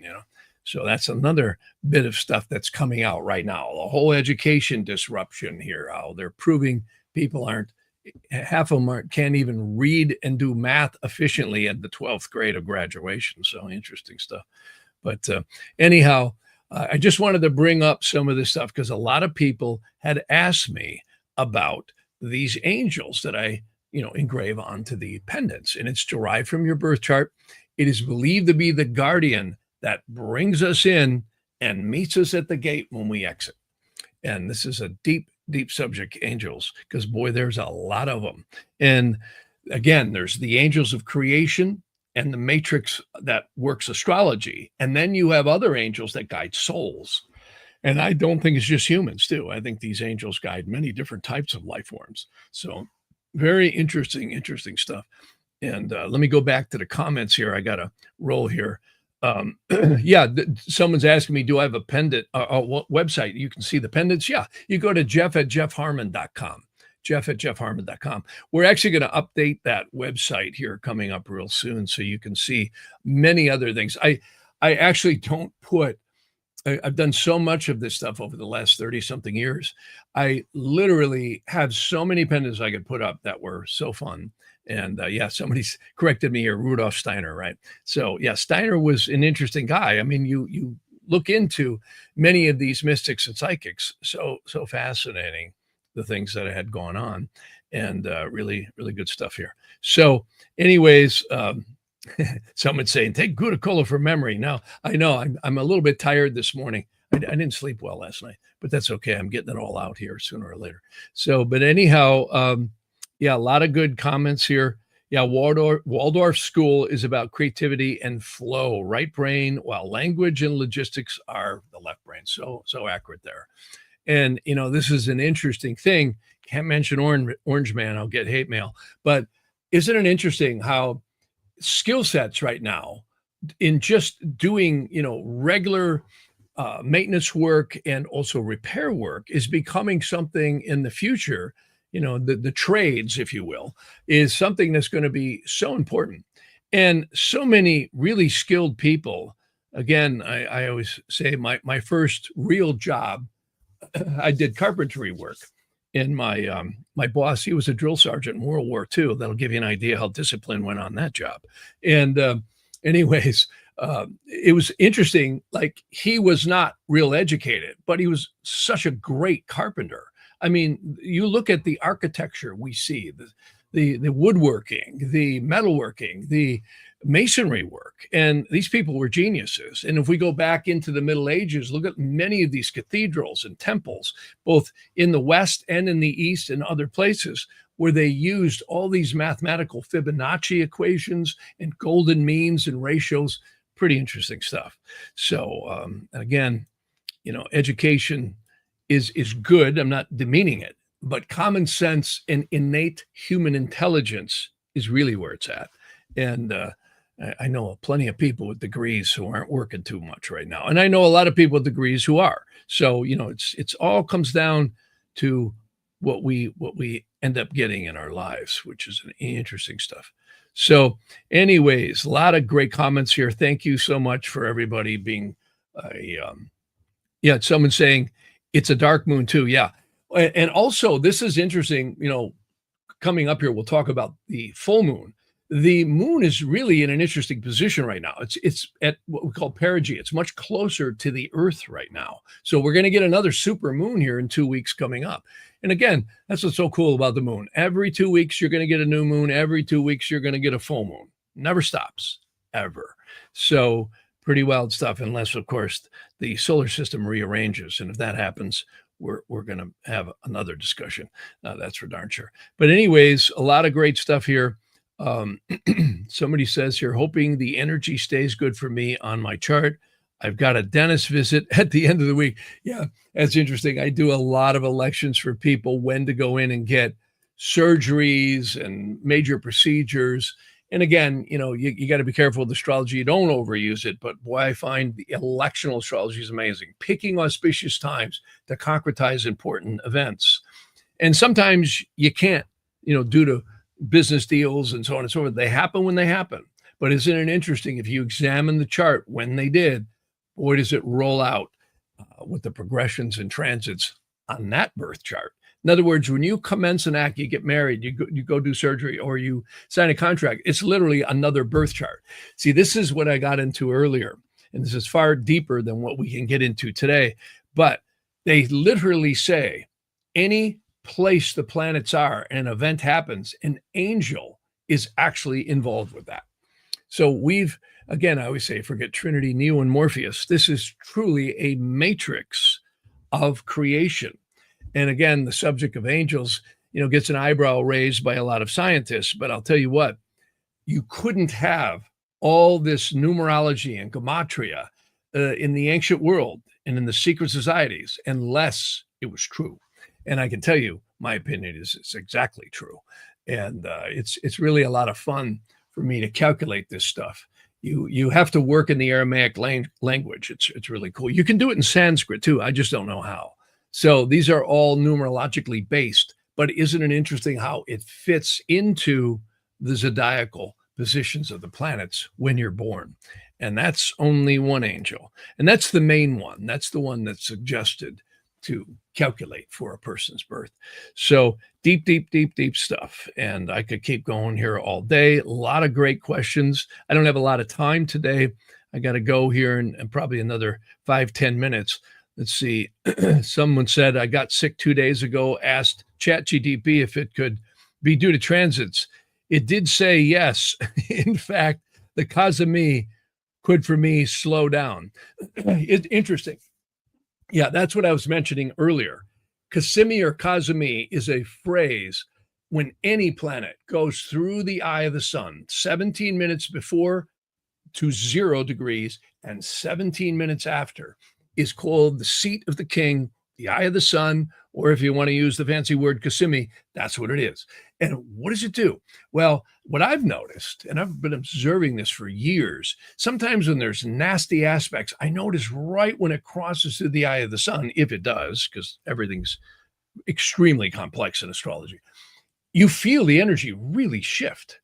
So that's another bit of stuff that's coming out right now. The whole education disruption here, how they're proving people aren't half of them can't even read and do math efficiently at the 12th grade of graduation. So interesting stuff. But anyhow, I just wanted to bring up some of this stuff because a lot of people had asked me about these angels that I, engrave onto the pendants, and it's derived from your birth chart. It is believed to be the guardian that brings us in and meets us at the gate when we exit. And this is a deep, deep subject, angels, because boy, there's a lot of them. And again, there's the angels of creation and the matrix that works astrology. And then you have other angels that guide souls. And I don't think it's just humans, too. I think these angels guide many different types of life forms. So very interesting stuff. And let me go back to the comments here. I got to roll here. Yeah, someone's asking me, do I have a pendant website? You can see the pendants. Yeah, you go to jeff@jeffharmon.com. Jeff@jeffharmon.com. We're actually going to update that website here coming up real soon so you can see many other things. I actually don't put, I've done so much of this stuff over the last 30 something years. I literally have so many pendants I could put up that were so fun. And yeah, somebody's corrected me here, Rudolf Steiner, right? So yeah, Steiner was an interesting guy. I mean, you look into many of these mystics and psychics, so fascinating, the things that had gone on, and really good stuff here. So anyways, someone's saying, take Glucola for memory. Now, I know I'm a little bit tired this morning. I didn't sleep well last night, but that's okay. I'm getting it all out here sooner or later. So, but anyhow, yeah, a lot of good comments here. Yeah, Waldorf School is about creativity and flow, right brain, while language and logistics are the left brain. So accurate there. And, this is an interesting thing. Can't mention Orange Man. I'll get hate mail. But isn't it interesting how skill sets right now in just doing, regular maintenance work and also repair work is becoming something in the future. The trades, if you will, is something that's going to be so important. And so many really skilled people. Again, I always say my first real job, I did carpentry work. And my boss, he was a drill sergeant in World War II. That'll give you an idea how discipline went on that job. And anyways, it was interesting. Like, he was not real educated, but he was such a great carpenter. I mean, you look at the architecture we see, the woodworking, the metalworking, the masonry work, and these people were geniuses. And if we go back into the Middle Ages, look at many of these cathedrals and temples, both in the West and in the East and other places, where they used all these mathematical Fibonacci equations and golden means and ratios. Pretty interesting stuff. So again, education is good. I'm not demeaning it, but common sense and innate human intelligence is really where it's at. And I know plenty of people with degrees who aren't working too much right now, and I know a lot of people with degrees who are. So it's all comes down to what we end up getting in our lives, which is an interesting stuff. So, anyways, a lot of great comments here. Thank you so much for everybody being someone saying it's a dark moon too. Yeah. And also, this is interesting, coming up here, we'll talk about the full moon. The moon is really in an interesting position right now. It's at what we call perigee. It's much closer to the Earth right now. So we're going to get another super moon here in 2 weeks coming up. And again, that's what's so cool about the moon. Every 2 weeks, you're going to get a new moon. Every 2 weeks, you're going to get a full moon. Never stops, ever. So pretty wild stuff, unless, of course, the solar system rearranges. And if that happens, we're going to have another discussion. That's for darn sure. But anyways, a lot of great stuff here. Somebody says here, hoping the energy stays good for me on my chart. I've got a dentist visit at the end of the week. Yeah, that's interesting. I do a lot of elections for people when to go in and get surgeries and major procedures. And again, you got to be careful with astrology. You don't overuse it. But boy, I find the electional astrology is amazing. Picking auspicious times to concretize important events. And sometimes you can't, due to business deals and so on and so forth. They happen when they happen. But isn't it interesting if you examine the chart when they did, boy, does it roll out with the progressions and transits on that birth chart. In other words, when you commence an act, you get married, you go do surgery, or you sign a contract, it's literally another birth chart. See, this is what I got into earlier, and this is far deeper than what we can get into today. But they literally say any place the planets are and an event happens, an angel is actually involved with that. So again, I always say, forget Trinity, Neo, and Morpheus. This is truly a matrix of creation. And again, the subject of angels, gets an eyebrow raised by a lot of scientists. But I'll tell you what, you couldn't have all this numerology and gematria in the ancient world and in the secret societies unless it was true. And I can tell you, my opinion is it's exactly true. And it's really a lot of fun for me to calculate this stuff. You have to work in the Aramaic language. It's really cool. You can do it in Sanskrit too. I just don't know how. So these are all numerologically based, but isn't it interesting how it fits into the zodiacal positions of the planets when you're born? And that's only one angel. And that's the main one. That's the one that's suggested to calculate for a person's birth. So deep, deep, deep, deep stuff. And I could keep going here all day. A lot of great questions. I don't have a lot of time today. I got to go here in probably another 5-10 minutes. Let's see. Someone said, I got sick 2 days ago, asked ChatGPT if it could be due to transits. It did say yes. In fact, the Kazami could, for me, slow down. It's interesting. Yeah, that's what I was mentioning earlier. Kissimmee or Kazumi is a phrase when any planet goes through the eye of the sun, 17 minutes before to 0 degrees and 17 minutes after, is called the seat of the king, the eye of the sun, or if you want to use the fancy word Kissimmee, that's what it is. And what does it do? Well, what I've noticed, and I've been observing this for years, sometimes when there's nasty aspects, I notice right when it crosses through the eye of the sun, if it does, because everything's extremely complex in astrology, you feel the energy really shift.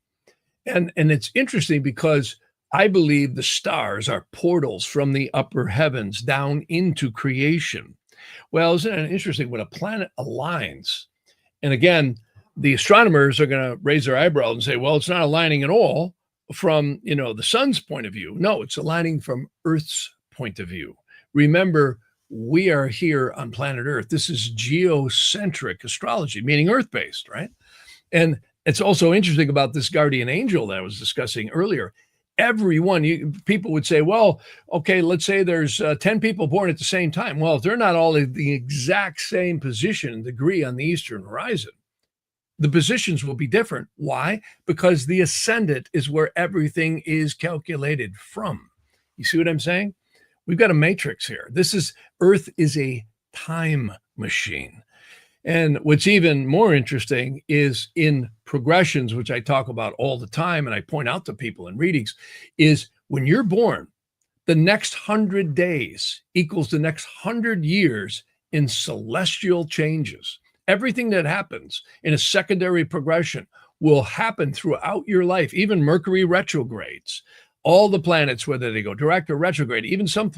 And it's interesting because I believe the stars are portals from the upper heavens down into creation. Well, isn't it interesting when a planet aligns? And again, the astronomers are going to raise their eyebrows and say, well, it's not aligning at all from, the sun's point of view. No, it's aligning from Earth's point of view. Remember, we are here on planet Earth. This is geocentric astrology, meaning Earth-based, right? And it's also interesting about this guardian angel that I was discussing earlier. People would say, well, okay, let's say there's 10 people born at the same time. Well, if they're not all in the exact same position and degree on the eastern horizon, the positions will be different. Why? Because the ascendant is where everything is calculated from. You see what I'm saying? We've got a matrix here. Earth is a time machine. And what's even more interesting is in progressions, which I talk about all the time, and I point out to people in readings, is when you're born, the next 100 days equals the next 100 years in celestial changes. Everything that happens in a secondary progression will happen throughout your life, even Mercury retrogrades. All the planets, whether they go direct or retrograde, even some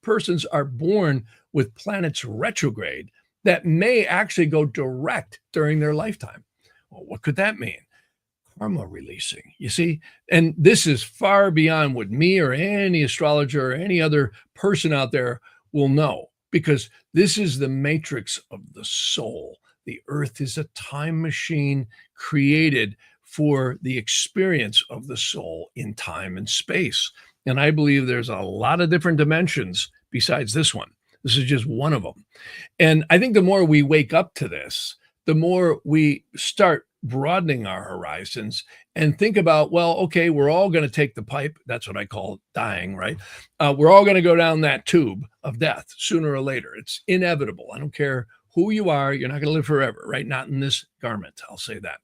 persons are born with planets retrograde that may actually go direct during their lifetime. Well, what could that mean? Karma releasing, you see? And this is far beyond what me or any astrologer or any other person out there will know, because this is the matrix of the soul. The earth is a time machine created for the experience of the soul in time and space. And I believe there's a lot of different dimensions besides this one. This is just one of them. And I think the more we wake up to this, the more we start broadening our horizons and think about, well, okay, we're all going to take the pipe. That's what I call dying, right? We're all going to go down that tube of death sooner or later. It's inevitable. I don't care who you are. You're not going to live forever, right? Not in this garment. I'll say that.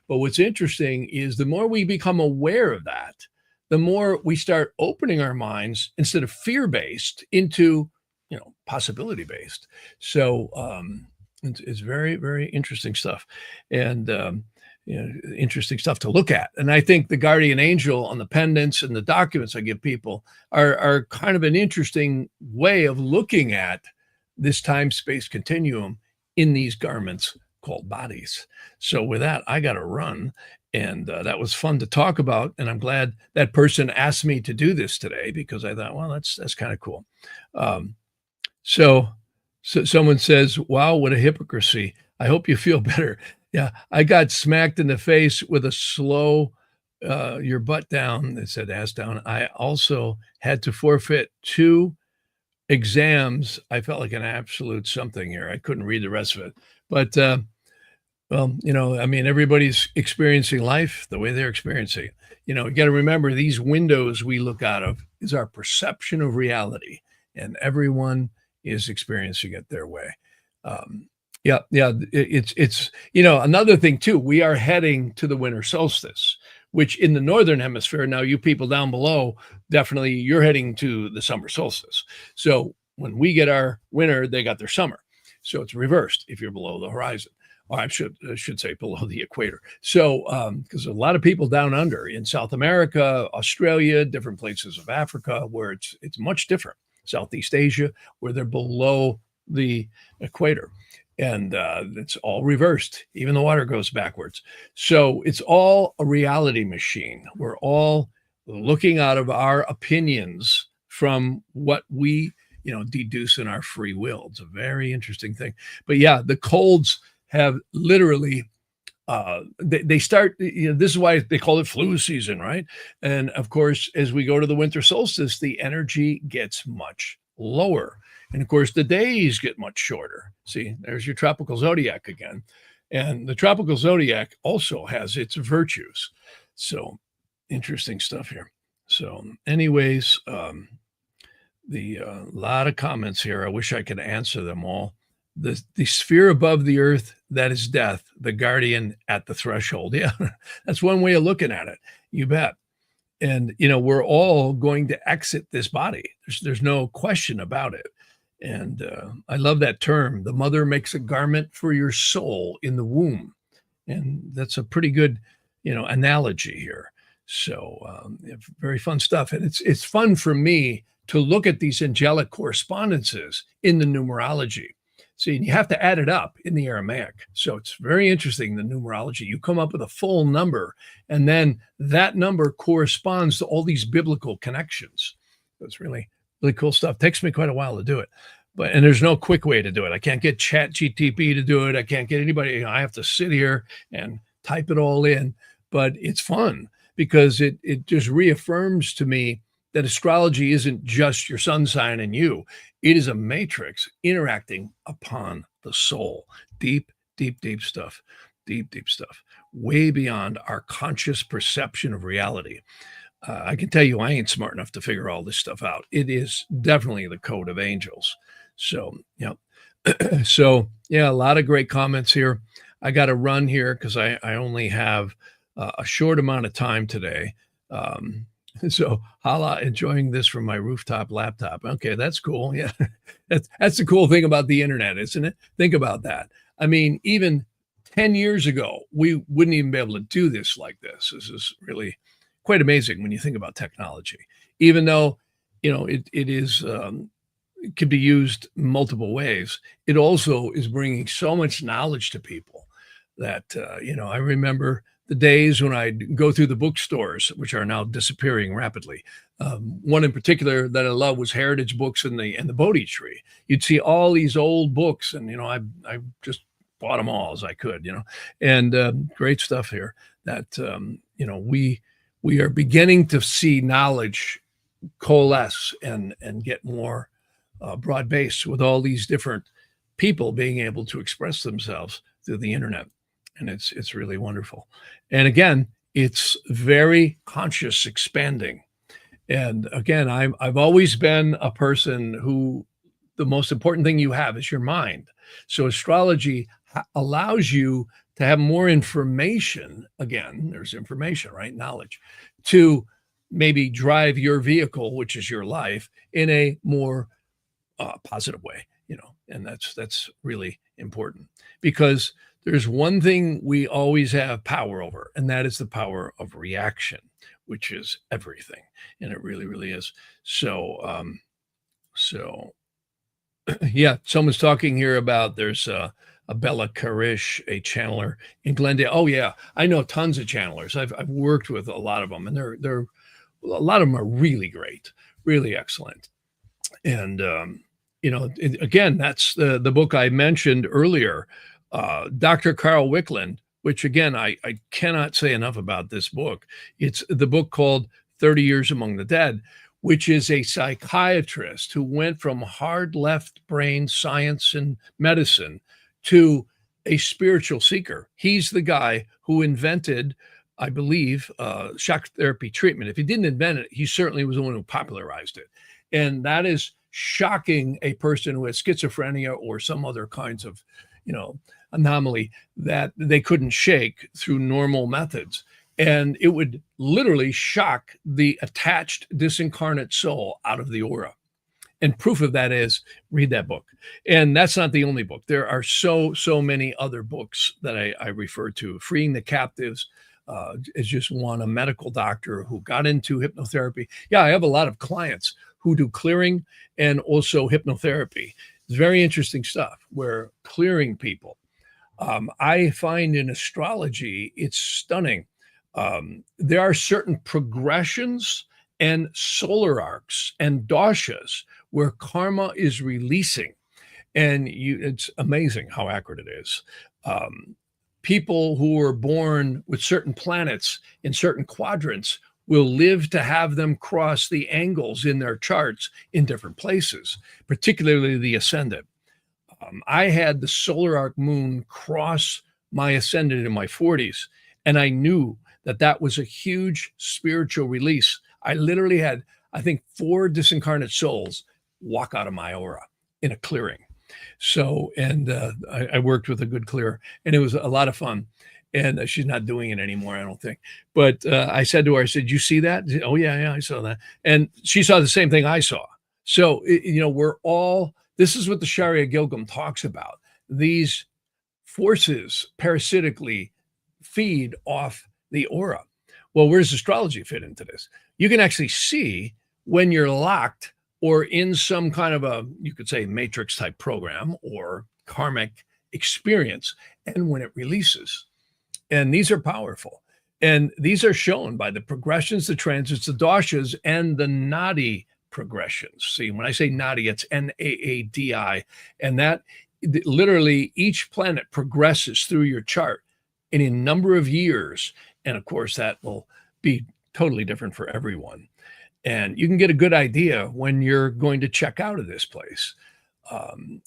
But what's interesting is the more we become aware of that, the more we start opening our minds instead of fear-based into possibility based. So it's very, very interesting stuff. And interesting stuff to look at. And I think the guardian angel on the pendants and the documents I give people are kind of an interesting way of looking at this time-space continuum in these garments called bodies. So with that, I got to run. And that was fun to talk about. And I'm glad that person asked me to do this today, because I thought, well, that's kind of cool. So someone says, wow, what a hypocrisy. I hope you feel better. Yeah, I got smacked in the face with a slow your butt down. It said ass down. I also had to forfeit 2 exams. I felt like an absolute something here. I couldn't read the rest of it. But well, I mean, everybody's experiencing life the way they're experiencing it. You got to remember, these windows we look out of is our perception of reality, and everyone is experiencing it their way. Yeah. It's another thing too. We are heading to the winter solstice, which in the northern hemisphere, now you people down below, definitely you're heading to the summer solstice. So when we get our winter, they got their summer. So it's reversed if you're below the horizon. Or I should say below the equator. So because a lot of people down under in South America, Australia, different places of Africa, where it's much different. Southeast Asia, where they're below the equator. And it's all reversed. Even the water goes backwards. So it's all a reality machine. We're all looking out of our opinions from what we, deduce in our free will. It's a very interesting thing. But yeah, the colds have literally, they start, this is why they call it flu season, right? And of course, as we go to the winter solstice, the energy gets much lower. And of course, the days get much shorter. See, there's your tropical zodiac again. And the tropical zodiac also has its virtues. So interesting stuff here. So anyways, the lot of comments here. I wish I could answer them all. The sphere above the earth, that is death, the guardian at the threshold. Yeah, that's one way of looking at it. You bet. And, we're all going to exit this body. There's no question about it. And I love that term. The mother makes a garment for your soul in the womb. And that's a pretty good, analogy here. So very fun stuff. And it's fun for me to look at these angelic correspondences in the numerology. See, and you have to add it up in the Aramaic. So it's very interesting, the numerology. You come up with a full number, and then that number corresponds to all these biblical connections. It's really, really cool stuff. Takes me quite a while to do it. And there's no quick way to do it. I can't get ChatGTP to do it. I can't get anybody. I have to sit here and type it all in. But it's fun because it just reaffirms to me that astrology isn't just your sun sign and you. It is a matrix interacting upon the soul. Deep, deep, deep stuff. Deep, deep stuff. Way beyond our conscious perception of reality. I can tell you, I ain't smart enough to figure all this stuff out. It is definitely the code of angels. So, yeah. So, yeah, a lot of great comments here. I got to run here because I only have a short amount of time today. So Hala, enjoying this from my rooftop laptop. Okay, that's cool. Yeah, that's the cool thing about the internet, isn't it? Think about that. I mean, even 10 years ago, we wouldn't even be able to do this like this. This is really quite amazing when you think about technology, even though, it is, it can be used multiple ways. It also is bringing so much knowledge to people that, I remember the days when I'd go through the bookstores, which are now disappearing rapidly. One in particular that I love was Heritage Books and the Bodhi Tree. You'd see all these old books, and I just bought them all as I could, and great stuff here. That we are beginning to see knowledge coalesce and get more broad based with all these different people being able to express themselves through the internet. And it's really wonderful. And again, it's very conscious expanding. And again, I've always been a person who the most important thing you have is your mind. So astrology allows you to have more information. Again, there's information, right? Knowledge to maybe drive your vehicle, which is your life, in a more positive way. and that's really important, because there's one thing we always have power over, and that is the power of reaction, which is everything. And it really, really is. So yeah, someone's talking here about there's a Bella Karish, a channeler in Glendale. Oh yeah, I know tons of channelers. I've worked with a lot of them, and they're a lot of them are really great, really excellent. And again, that's the book I mentioned earlier, Dr. Carl Wickland, which again I cannot say enough about this book. It's the book called 30 Years Among the Dead, which is a psychiatrist who went from hard left brain science and medicine to a spiritual seeker. He's the guy who invented, I believe, shock therapy treatment. If he didn't invent it, he certainly was the one who popularized it. And that is shocking a person who has schizophrenia or some other kinds of, anomaly that they couldn't shake through normal methods. And it would literally shock the attached disincarnate soul out of the aura. And proof of that is read that book. And that's not the only book. There are so many other books that I refer to. Freeing the Captives is just one, a medical doctor who got into hypnotherapy. Yeah, I have a lot of clients who do clearing and also hypnotherapy. It's very interesting stuff. We're clearing people. I find in astrology, it's stunning. There are certain progressions and solar arcs and doshas where karma is releasing. And it's amazing how accurate it is. People who are born with certain planets in certain quadrants will live to have them cross the angles in their charts in different places, particularly the ascendant. I had the solar arc moon cross my ascendant in my 40s, and I knew that was a huge spiritual release. I literally had, I think, 4 disincarnate souls walk out of my aura in a clearing. So, and I worked with a good clearer, and it was a lot of fun. And she's not doing it anymore, I don't think. But I said to her, I said, "You see that?" Said, "Oh yeah, I saw that." And she saw the same thing I saw. So, we're all, this is what the Sharia Gilgum talks about. These forces parasitically feed off the aura. Well, where does astrology fit into this? You can actually see when you're locked or in some kind of a, you could say, matrix type program or karmic experience, and when it releases. And these are powerful. And these are shown by the progressions, the transits, the doshas, and the nadi progressions. See, when I say nadi, it's Naadi. And that literally each planet progresses through your chart in a number of years. And of course, that will be totally different for everyone. And you can get a good idea when you're going to check out of this place.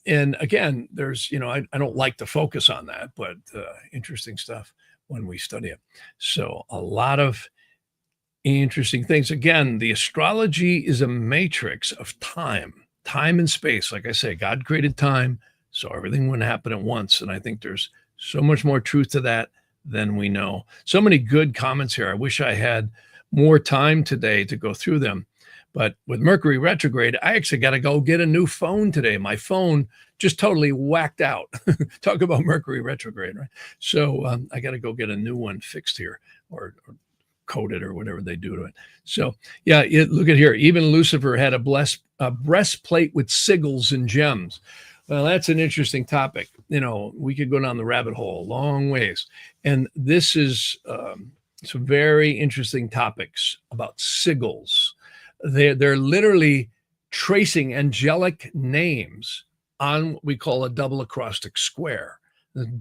And again, there's, I don't like to focus on that, but interesting stuff when we study it. So a lot of interesting things. Again, the astrology is a matrix of time and space. Like I say, God created time, so everything wouldn't happen at once. And I think there's so much more truth to that than we know. So many good comments here. I wish I had more time today to go through them. But with Mercury retrograde, I actually got to go get a new phone today. My phone just totally whacked out. Talk about Mercury retrograde, right? So I got to go get a new one fixed here or coated or whatever they do to it. So yeah, look at here. Even Lucifer had a breastplate with sigils and gems. Well, that's an interesting topic. We could go down the rabbit hole a long ways. And this is some very interesting topics about sigils. They're literally tracing angelic names on what we call a double acrostic square.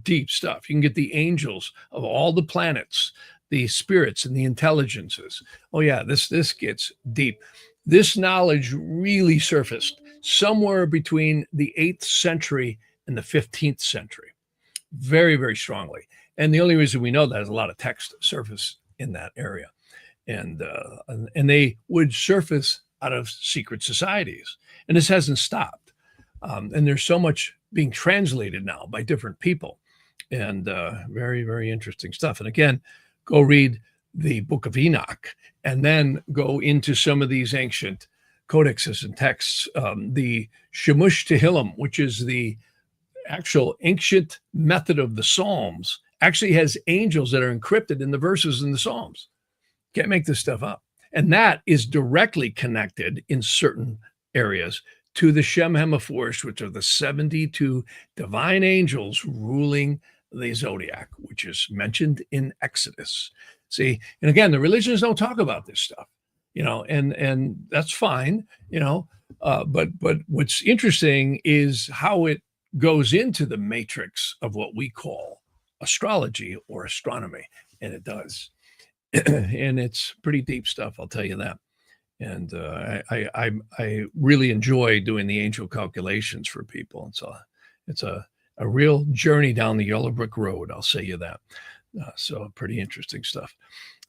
Deep stuff. You can get the angels of all the planets, the spirits and the intelligences. Oh yeah, this gets deep. This knowledge really surfaced somewhere between the 8th century and the 15th century, very, very strongly. And the only reason we know that is a lot of text surfaced in that area. And they would surface out of secret societies. And this hasn't stopped. And there's so much being translated now by different people. And very, very interesting stuff. And again, go read the Book of Enoch and then go into some of these ancient codexes and texts. The Shemush Tehillim, which is the actual ancient method of the Psalms, actually has angels that are encrypted in the verses in the Psalms. Can't make this stuff up. And that is directly connected in certain areas to the Shem Hemiphores, which are the 72 divine angels ruling the zodiac, which is mentioned in Exodus. See, and again, the religions don't talk about this stuff, and that's fine, but what's interesting is how it goes into the matrix of what we call astrology or astronomy, and it does. And it's pretty deep stuff, I'll tell you that. And I really enjoy doing the angel calculations for people. It's a real journey down the yellow brick road, I'll say you that. So pretty interesting stuff.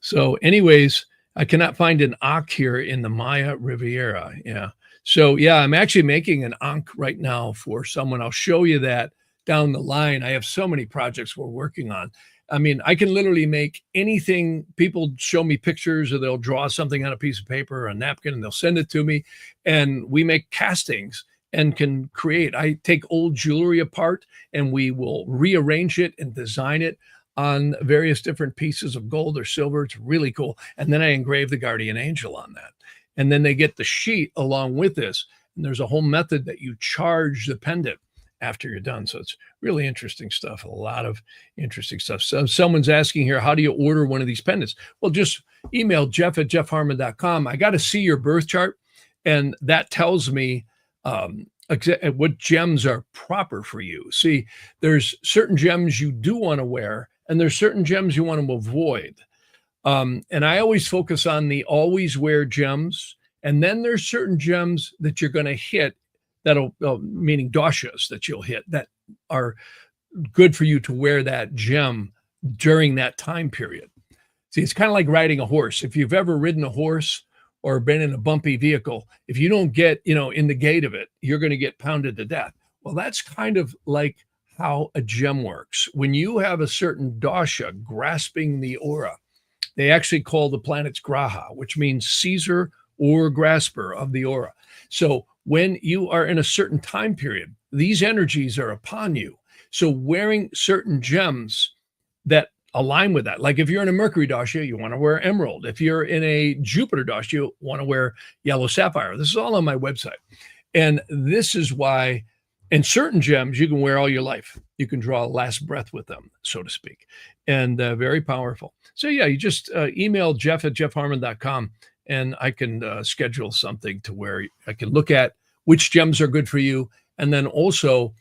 So anyways, I cannot find an Ankh here in the Maya Riviera. Yeah. So yeah, I'm actually making an Ankh right now for someone. I'll show you that down the line. I have so many projects we're working on. I mean, I can literally make anything. People show me pictures or they'll draw something on a piece of paper or a napkin and they'll send it to me. And we make castings and can create. I take old jewelry apart and we will rearrange it and design it on various different pieces of gold or silver. It's really cool. And then I engrave the guardian angel on that. And then they get the sheet along with this. And there's a whole method that you charge the pendant after you're done. So it's really interesting stuff. A lot of interesting stuff. So someone's asking here, how do you order one of these pendants? Well, just email jeff@jeffharmon.com. I got to see your birth chart. And that tells me what gems are proper for you. See, there's certain gems you do want to wear, and there's certain gems you want to avoid. And I always focus on the always wear gems. And then there's certain gems that you're going to hit meaning doshas that you'll hit that are good for you to wear that gem during that time period. See, it's kind of like riding a horse. If you've ever ridden a horse or been in a bumpy vehicle, if you don't get, in the gate of it, you're going to get pounded to death. Well, that's kind of like how a gem works. When you have a certain dosha grasping the aura, they actually call the planets graha, which means seizer or grasper of the aura. So when you are in a certain time period, these energies are upon you. So wearing certain gems that align with that, like if you're in a Mercury dasha, you want to wear emerald. If you're in a Jupiter dasha, you want to wear yellow sapphire. This is all on my website. And this is why, and certain gems you can wear all your life. You can draw a last breath with them, so to speak, and very powerful. So yeah, you just email jeff@jeffharmon.com. And I can schedule something to where I can look at which gems are good for you. And then also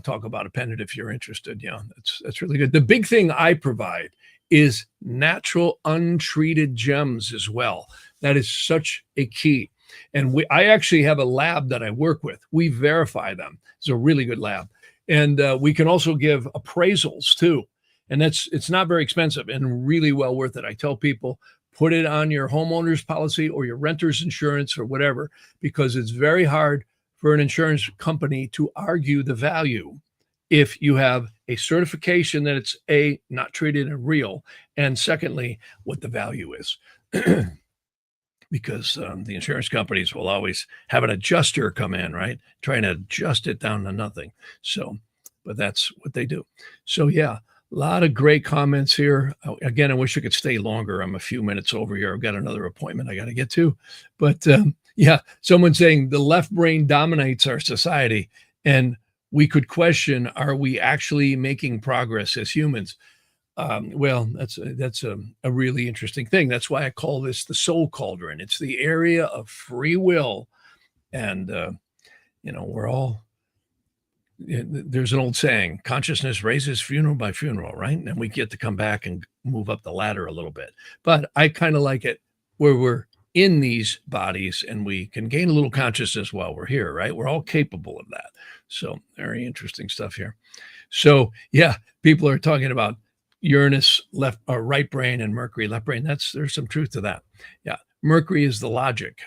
talk about a pendant if you're interested. Yeah, that's really good. The big thing I provide is natural untreated gems as well. That is such a key. And I actually have a lab that I work with. We verify them. It's a really good lab. And we can also give appraisals too. And it's not very expensive and really well worth it. I tell people, put it on your homeowner's policy or your renter's insurance or whatever, because it's very hard for an insurance company to argue the value if you have a certification that it's not treated and real, and secondly, what the value is. Because the insurance companies will always have an adjuster come in, right? Trying to adjust it down to nothing. So, but that's what they do. So yeah, a lot of great comments here. Again, I wish I could stay longer. I'm a few minutes over here. I've got another appointment I got to get to. But yeah, someone saying the left brain dominates our society. And we could question, are we actually making progress as humans? Well, that's a really interesting thing. That's why I call this the soul cauldron. It's the area of free will. And, we're all, there's an old saying, consciousness raises funeral by funeral, right? And we get to come back and move up the ladder a little bit. But I kind of like it where we're in these bodies and we can gain a little consciousness while we're here, right? We're all capable of that. So very interesting stuff here. So yeah, people are talking about Uranus left or right brain and Mercury left brain. There's some truth to that. Yeah. Mercury is the logic.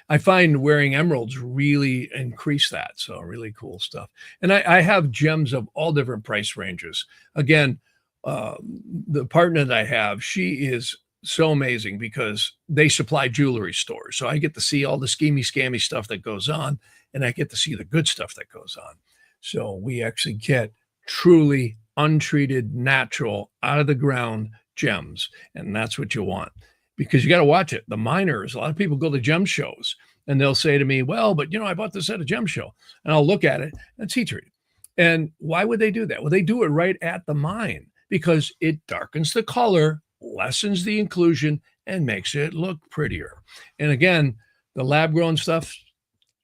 I find wearing emeralds really increase that. So really cool stuff. And I have gems of all different price ranges. Again, the partner that I have, she is so amazing because they supply jewelry stores. So I get to see all the schemy, scammy stuff that goes on, and I get to see the good stuff that goes on. So we actually get truly untreated, natural, out of the ground gems. And that's what you want because you got to watch it. The miners, a lot of people go to gem shows and they'll say to me, well, but I bought this at a gem show. And I'll look at it and it's heat treated. And why would they do that? Well, they do it right at the mine because it darkens the color, lessens the inclusion, and makes it look prettier. And again, the lab grown stuff,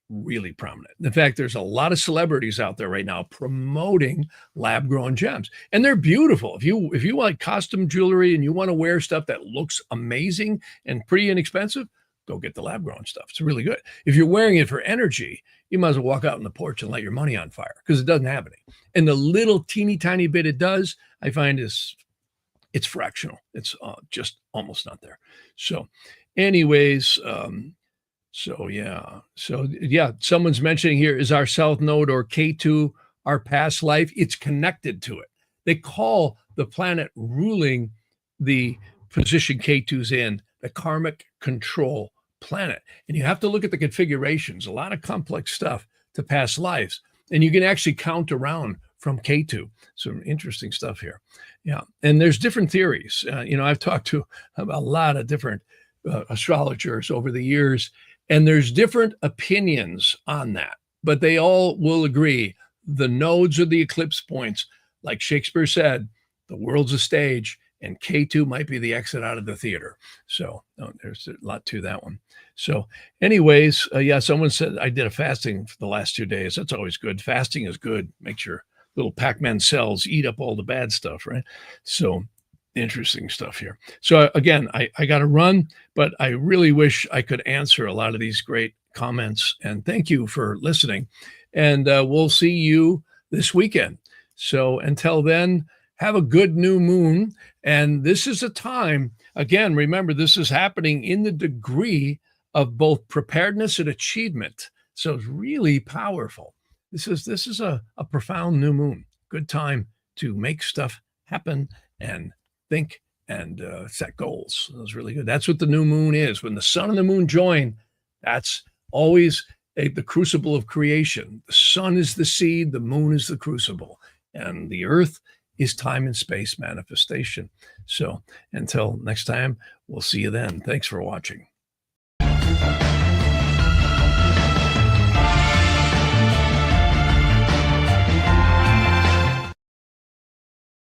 really prominent. In fact, there's a lot of celebrities out there right now promoting lab grown gems, and they're beautiful. If you like costume jewelry and you want to wear stuff that looks amazing and pretty inexpensive, go get the lab grown stuff. It's really good. If you're wearing it for energy, you might as well walk out on the porch and light your money on fire because it doesn't have any. And the little teeny tiny bit it does, I find it's fractional. It's just almost not there. So anyways, so yeah. Someone's mentioning here, is our South Node or K2 our past life? It's connected to it. They call the planet ruling the position K2's in the karmic control planet. And you have to look at the configurations, a lot of complex stuff to past lives. And you can actually count around from K2. Some interesting stuff here. Yeah. And there's different theories. I've talked to a lot of different astrologers over the years, and there's different opinions on that, but they all will agree the nodes are the eclipse points. Like Shakespeare said, the world's a stage, and K2 might be the exit out of the theater. So there's a lot to that one. So anyways, someone said I did a fasting for the last 2 days. That's always good. Fasting is good. Makes your little Pac-Man cells eat up all the bad stuff, right? So interesting stuff here. So again, I got to run, but I really wish I could answer a lot of these great comments. And thank you for listening. And we'll see you this weekend. So until then, have a good new moon. And this is a time, again, remember, this is happening in the degree of both preparedness and achievement. So it's really powerful. This is a profound new moon. Good time to make stuff happen and think and set goals. That's really good. That's what the new moon is. When the sun and the moon join, that's always the crucible of creation. The sun is the seed, the moon is the crucible, and the earth is time and space manifestation. So until next time, we'll see you then. Thanks for watching.